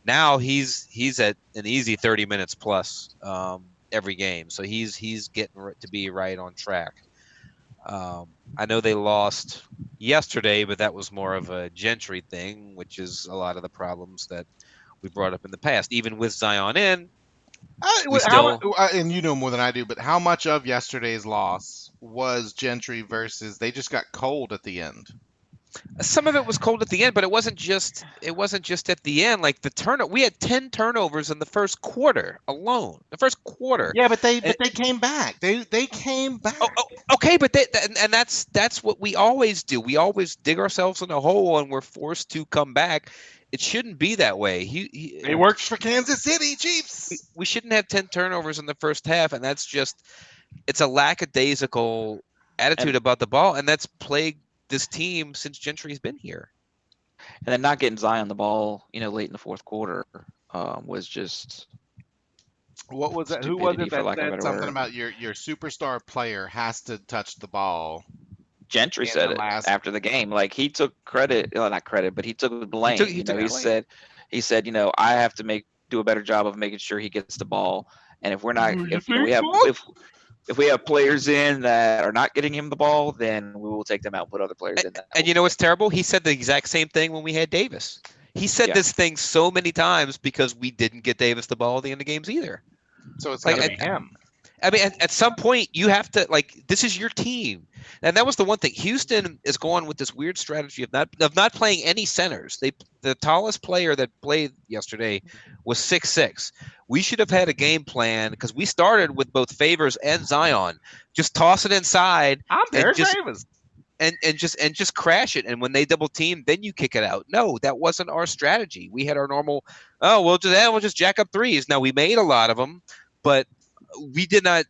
Now he's at an easy 30 minutes plus every game. So he's getting to be right on track. I know they lost yesterday, but that was more of a Gentry thing, which is a lot of the problems that we brought up in the past. Even with Zion in, we still And you know more than I do, but how much of yesterday's loss was Gentry versus they just got cold at the end? some of it was cold at the end, but it wasn't just at the end. Like we had 10 turnovers in the first quarter alone. The first quarter. Yeah, but they And, came back. They came back. okay, but and that's what we always do. We always dig ourselves in a hole and we're forced to come back. It shouldn't be that way. It works for Kansas City Chiefs. We shouldn't have 10 turnovers in the first half, and that's just it's a lackadaisical attitude And about the ball, and that's plagued this team since Gentry's been here. and then not getting Zion the ball, late in the fourth quarter, was just What was that? Who was stupidity, it for that lack of a said better something word. about your superstar player has to touch the ball Gentry in said the it last? after the game. Like he took credit, well, not credit, but he took blame. He took He blame. said, I have to do a better job of making sure he gets the ball. And if we're not, You if think we have, so? if we have players in that are not getting him the ball, then we will take them out and put other players in that. And you know what's terrible? He said the exact same thing when we had Davis. He said Yeah. this thing so many times because we didn't get Davis the ball at the end of games either. So it's got Like to be him. I mean, at some point, you have to this is your team, and that was the one thing. Houston is going with this weird strategy of not playing any centers. The tallest player that played yesterday was 6'6". We should have had a game plan because we started with both Favors and Zion. Just toss it inside I'm and Derek just Favors. and just crash it. And when they double team, then you kick it out. No, that wasn't our strategy. We had our normal. Oh, we'll just jack up threes. Now we made a lot of them, but we did not.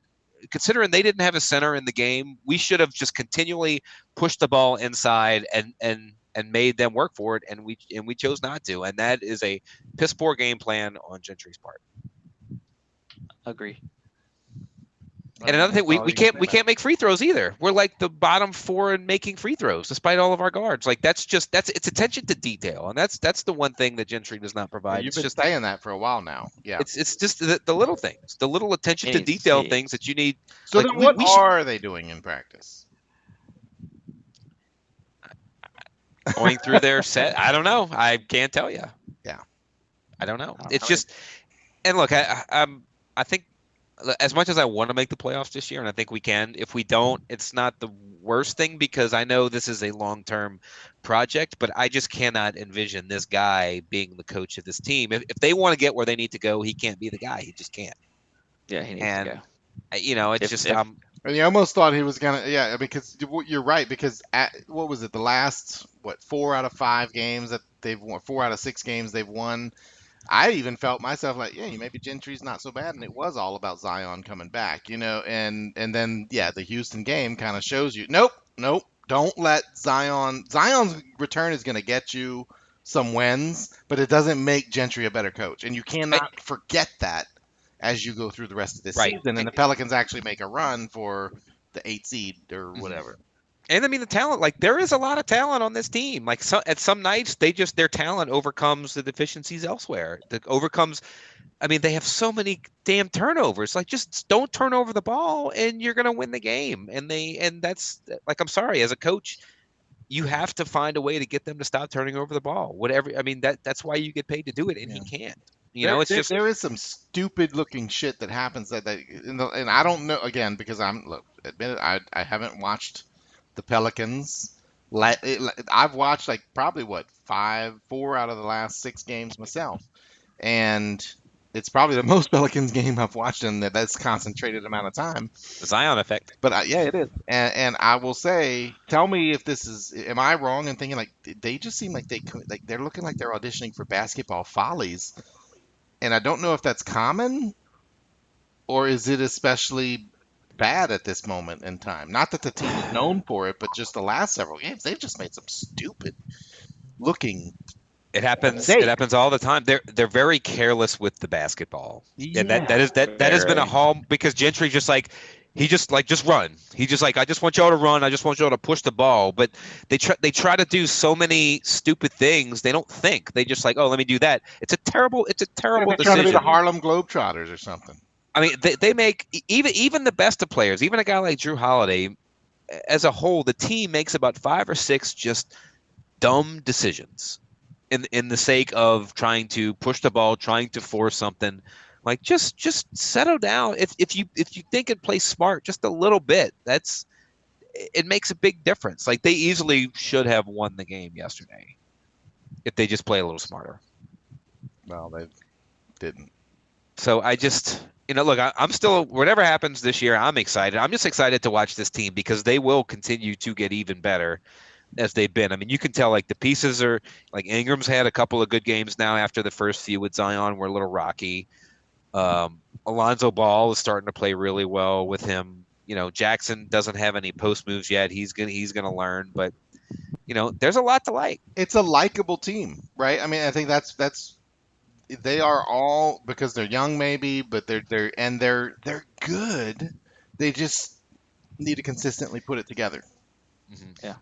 Considering they didn't have a center in the game, we should have just continually pushed the ball inside and made them work for it, and we chose not to, and that is a piss poor game plan on Gentry's part. Agree. And another thing, we can't make free throws either. We're like the bottom 4 in making free throws, despite all of our guards. Like it's attention to detail, and that's the one thing that Gentry does not provide. You've it's been just saying that for a while now. Yeah. it's just the little things, the little attention to detail things that you need. So like then, what are they doing in practice? Going through their set. I don't know. I can't tell you. Yeah. I don't know. It's just, and look, I think as much as I want to make the playoffs this year, and I think we can, if we don't, it's not the worst thing because I know this is a long-term project, but I just cannot envision this guy being the coach of this team. If they want to get where they need to go, he can't be the guy. He just can't. Yeah, he needs to go. It's And you almost thought he was gonna, yeah, because you're right. Because what was it? The last 4 out of 5 games that they've won, 4 out of 6 games they've won. I even felt myself like, yeah, maybe Gentry's not so bad, and it was all about Zion coming back, and then yeah, the Houston game kind of shows you, nope, don't let Zion's return is gonna get you some wins, but it doesn't make Gentry a better coach, and you cannot forget that as you go through the rest of this Right. season, and the Pelicans actually make a run for the 8th seed or Mhm. whatever. And I mean the talent, like there is a lot of talent on this team. Like at some nights their talent overcomes the deficiencies elsewhere. That overcomes. I mean, they have so many damn turnovers. Like just don't turn over the ball and you're gonna win the game. And that's like I'm sorry, as a coach, you have to find a way to get them to stop turning over the ball. Whatever. I mean that's why you get paid to do it, and he Yeah. can't. There, It's there, just there is some stupid looking shit that happens and I don't know again because admit it, I haven't watched the Pelicans. I've watched like probably what 4 out of the last 6 games myself, and it's probably the most Pelicans game I've watched in that's concentrated amount of time. the Zion effect. But yeah, it is, and I will say, tell me if this is, am I wrong in thinking like they just seem like they're looking like they're auditioning for basketball follies, and I don't know if that's common or is it especially bad at this moment in time. Not that the team is known for it, but just the last several games, they've just made some stupid looking It happens. It mistakes. happens all the time. They're very careless with the basketball, and Yeah, that has been a Very. hall because Gentry just like he just like just run. He just like I just want y'all to run. I just want y'all to push the ball. But they try to do so many stupid things. They don't think. They just like oh let me do that. It's a yeah, terrible they're trying to be the decision. Harlem Globetrotters or something. I mean they make even the best of players, even a guy like Drew Holiday, as a whole, the team makes about 5 or 6 just dumb decisions in the sake of trying to push the ball, trying to force something. Like just settle down. If you think and play smart just a little bit, it makes a big difference. Like they easily should have won the game yesterday if they just play a little smarter. Well, they didn't. So I just look, I'm still whatever happens this year, I'm excited. I'm just excited to watch this team because they will continue to get even better as they've been. I mean, you can tell like the pieces are like Ingram's had a couple of good games now after the first few with Zion were a little rocky. Alonzo Ball is starting to play really well with him. Jackson doesn't have any post moves yet. He's gonna learn, but there's a lot to like. It's a likable team, right? I mean, I think that's they are all because they're young, maybe, but they're good. They just need to consistently put it together. Mhm. Yeah.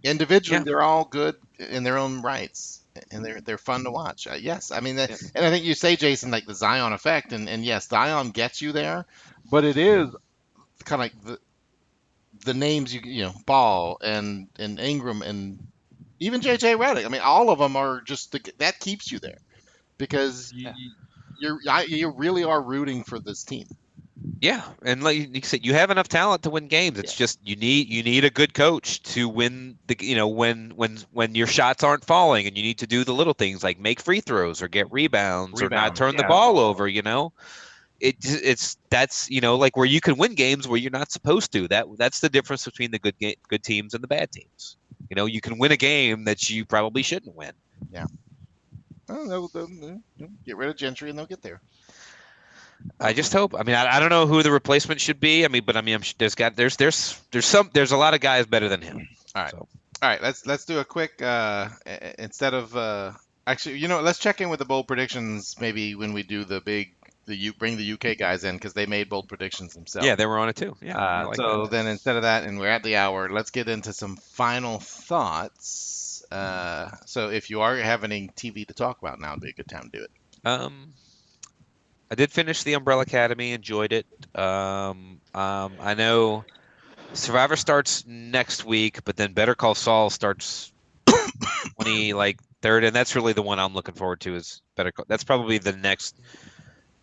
Individually, Yeah, they're all good in their own rights, and they're fun to watch. Yes, I mean, Yep. and I think you say, Jason, like the Zion effect, and yes, Zion gets you there, but it is kind of like the names Ball and Ingram and even JJ Redick. I mean, all of them are just that keeps you there because Yeah. you really are rooting for this team. yeah, and like you said, you have enough talent to win games. It's Yeah. just you need a good coach to win the when your shots aren't falling, and you need to do the little things like make free throws or get rebounds or not Rebounds, turn the yeah. ball over. It's that's like where you can win games where you're not supposed to. That's the difference between the good teams and the bad teams. You can win a game that you probably shouldn't win. Yeah. Well, they'll get rid of Gentry and they'll get there. I just hope. I mean, I don't know who the replacement should be. I mean, but I mean, there's a lot of guys better than him. All right. So All right, let's do a quick instead of actually, let's check in with the bold predictions maybe when we do bring the UK guys in because they made bold predictions yeah, themselves. they were on it too. Yeah, I like that. So then instead of that, and we're at the hour, let's get into some final thoughts. So if you are having TV to talk about, now would be a good time to do it. Um, I did finish the Umbrella Academy. Enjoyed it. I know Survivor starts next week, but then Better Call Saul starts 3rd, and that's really the one I'm looking forward to. Is Better Call. That's probably the next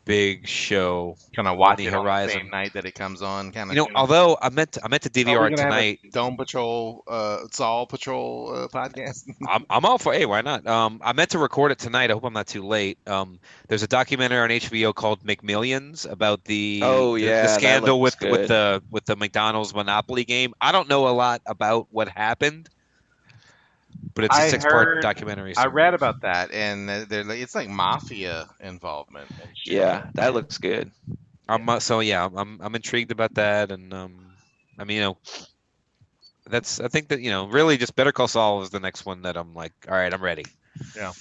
big show Kind of on watch the it on the same horizon. night that it comes on, kind of thing. Although I meant to Are we DVR it gonna have a tonight. Dome Patrol, Saul Patrol podcast? I'm all for. Hey, why not? I meant to record it tonight. I hope I'm not too late. There's a documentary on HBO called McMillions about the Oh the yeah, that scandal looks with good. the McDonald's Monopoly game. I don't know a lot about what happened, but it's a I 6-part heard, documentary I read series. about that, and it's like mafia involvement and shit. Yeah, that looks good. So yeah, I'm intrigued about that, and I mean, I think that really just Better Call Saul is the next one that I'm like, all right, I'm ready. Yeah.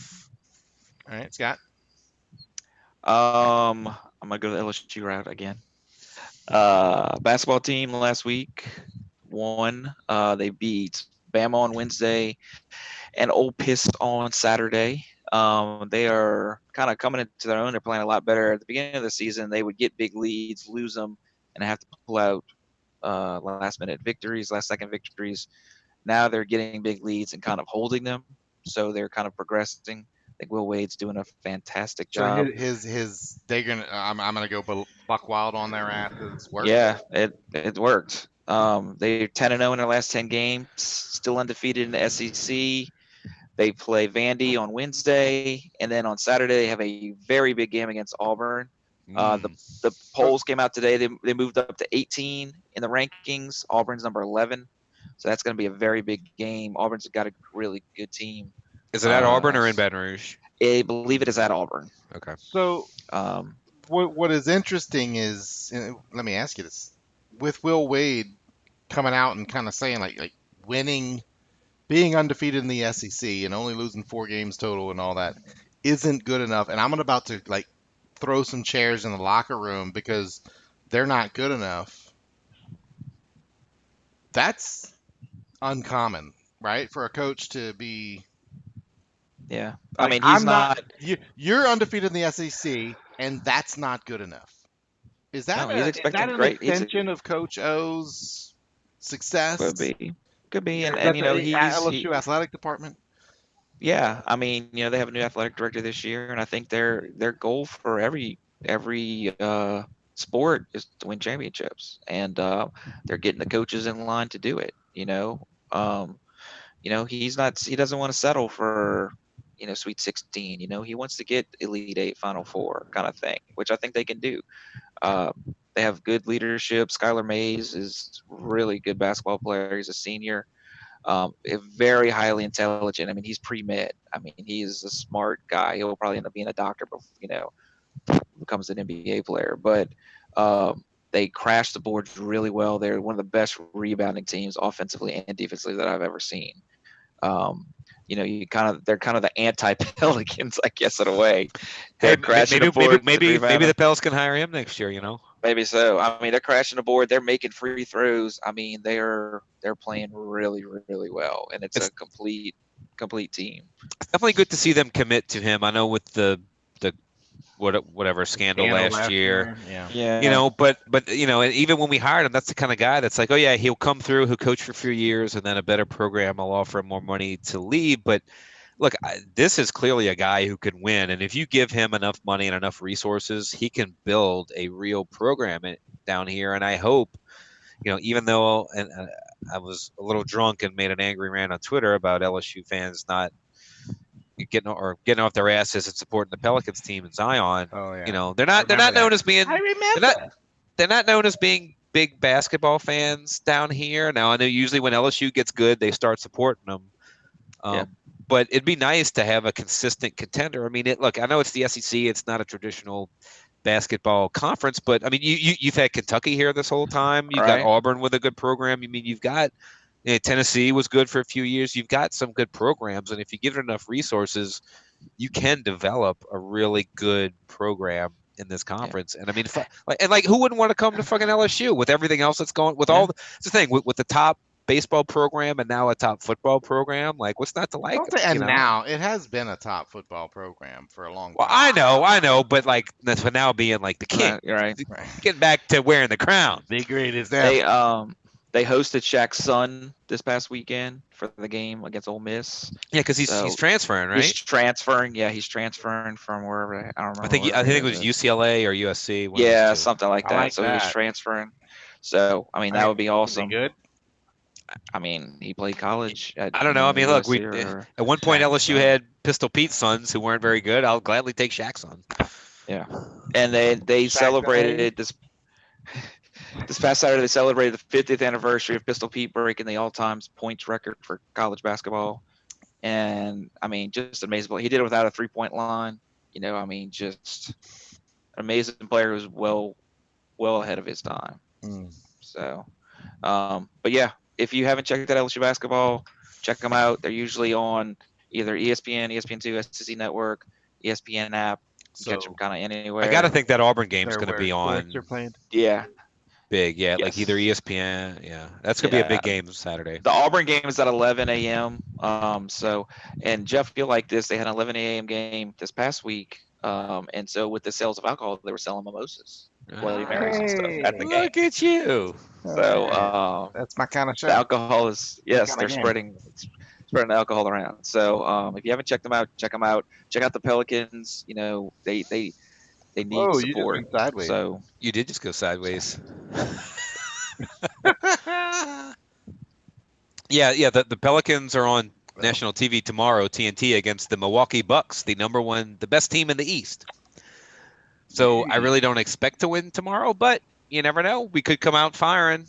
All right, Scott. I'm gonna go to the LSU route again. Basketball team last week won. They beat Bama on Wednesday and Ole Miss on Saturday. They are kind of coming into their own. They're playing a lot better. At the beginning of the season, they would get big leads, lose them, and have to pull out last minute victories, last second victories. Now they're getting big leads and kind of holding them. So they're kind of progressing. I think Will Wade's doing a fantastic So job. his they're gonna I'm gonna go buck wild on their asses. Work. Yeah, it worked. They're 10-0 in their last 10 games, still undefeated in the SEC. They play Vandy on Wednesday, and then on Saturday they have a very big game against Auburn. The Mm. the polls came out today. They moved up to 18 in the rankings. Auburn's number 11, so that's going to be a very big game. Auburn's got a really good team. Is it at Auburn or in Baton Rouge? I believe it is at Auburn. Okay. So Um, what is interesting is, let me ask you this: with Will Wade coming out and kind of saying like winning, being undefeated in the SEC and only losing 4 games total and all that isn't good enough. And I'm about to like throw some chairs in the locker room because they're not good enough. That's uncommon, right? For a coach to be yeah, I like, mean he's not. you're undefeated in the SEC, and that's not good enough. Is No, that he's is that expecting an great. He's extension of Coach O's could success? be, could be, Is and that you know the he LSU athletic department? yeah, I mean, you know, they have a new athletic director this year, and I think their goal for every sport is to win championships, and they're getting the coaches in line to do it. He doesn't want to settle for Sweet 16. He wants to get Elite Eight, Final Four kind of thing, which I think they can do. Uh, they have good leadership. Skylar Mays is a really good basketball player. He's a senior, very highly intelligent. I mean, he's pre-med. I mean, he's a smart guy. He'll probably end up being a doctor, but becomes an NBA player. But they crash the boards really well. They're one of the best rebounding teams, offensively and defensively, that I've ever seen. They're kind of the anti-Pelicans, I guess, in a way. Hey, They're crashing the maybe maybe boards and maybe maybe rebounding. the Pels can hire him next year. Maybe so. I mean, they're crashing the board. They're making free throws. I mean, they're playing really, really well, and it's a It's complete team. definitely good to see them commit to him. I know with the whatever scandal Scandal last last year, year, yeah. Yeah, but and even when we hired him, that's the kind of guy that's like, oh yeah, he'll come through, he'll coach for a few years, and then a better program will offer him more money to leave. But look, this is clearly a guy who can win, and if you give him enough money and enough resources, he can build a real program down here. And I hope, even though I was a little drunk and made an angry rant on Twitter about LSU fans not getting off their asses and supporting the Pelicans team in Zion. Oh yeah. They're not known as I being remember. they're not known as being big basketball fans down here. Now I know usually when LSU gets good, they start supporting them. Yeah. But it'd be nice to have a consistent contender. I mean, look, I know it's the SEC; it's not a traditional basketball conference, but I mean, you've had Kentucky here this whole time. You've got right. Auburn with a good program. I mean, you've got Tennessee was good for a few years. You've got some good programs, and if you give it enough resources, you can develop a really good program in this conference. And I mean, who wouldn't want to come to fucking LSU with everything else that's going with Yeah. all it's the thing with the top baseball program and now a top football program? Like, what's not to like? Don't say, and now it has been a top football program for a long Well, time. I know, but like that's for now being like the king, You're right. Right. getting back to wearing the crown. The greatest They ever. they hosted Shaq's son this past weekend for the game against Ole Miss. Yeah, because he's So transferring, right? he's transferring. Yeah, he's transferring from wherever. I don't remember. I think it was is. UCLA or USC. One of Yeah, those two. something like I that. like So he's that. transferring. So I mean, that would be Is he awesome. good? I mean, he played college at I don't know. I mean, look, USC at one point Shaq's LSU son. had Pistol Pete's sons who weren't very good. I'll gladly take Shaq's son. yeah, and they Shaq's celebrated this past Saturday. They celebrated the 50th anniversary of Pistol Pete breaking the all-time points record for college basketball. And I mean, just amazing. He did it without a 3-point line. I mean, just an amazing player who's well ahead of his time. Mm. So, but yeah, if you haven't checked out LSU basketball, check them out. They're usually on either ESPN, ESPN2, SEC Network, ESPN app. So catch them kind of anywhere. I got to think that Auburn game's they're going to where be sports on are played. Yeah. big. Yeah, like Yes. either ESPN. Yeah, that's going to be a Yeah. big game Saturday. The Auburn game is at 11 a.m. And Jeff, you'll like this. They had an 11 a.m. game this past week. And so with the sales of alcohol, they were selling mimosas, Bloody Marys and stuff at the game. Look at you. So That's my kind of the show. alcohol is, yes, kinda they're game. spreading the alcohol around. So if you haven't checked them out, check them out. Check out the Pelicans. You know, they need Whoa, you just support. went sideways. So You did just go sideways. Yeah. The Pelicans are on national TV tomorrow, TNT, against the Milwaukee Bucks, the best team in the East. So I really don't expect to win tomorrow, but you never know. We could come out firing.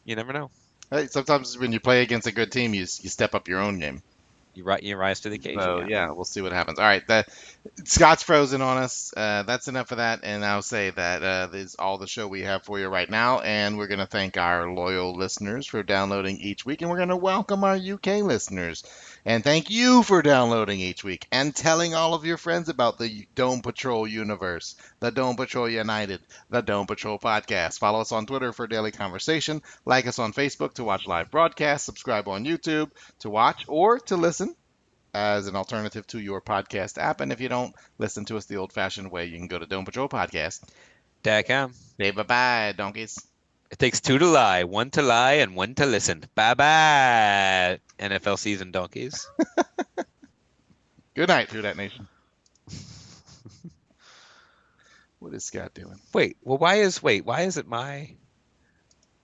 You never know. Hey, sometimes when you play against a good team, you step up your own game. You rise to the occasion. So yeah, we'll see what happens. All right, Scott's frozen on us. That's enough of that, and I'll say that is all the show we have for you right now. And we're gonna thank our loyal listeners for downloading each week, and we're gonna welcome our UK listeners. And thank you for downloading each week and telling all of your friends about the Dome Patrol universe, the Dome Patrol United, the Dome Patrol podcast. Follow us on Twitter for daily conversation. Like us on Facebook to watch live broadcasts. Subscribe on YouTube to watch or to listen as an alternative to your podcast app. And if you don't listen to us the old-fashioned way, you can go to Dome Patrol Podcast. Dacam. Say bye-bye, donkeys. It takes two to lie, one to lie, and one to listen. Bye-bye, NFL season donkeys. Good night, Through That Nation. What is Scott doing? Wait, why is it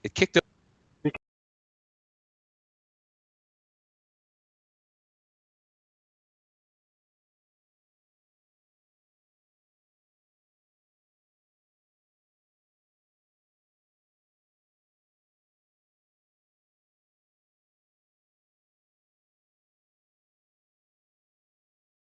it kicked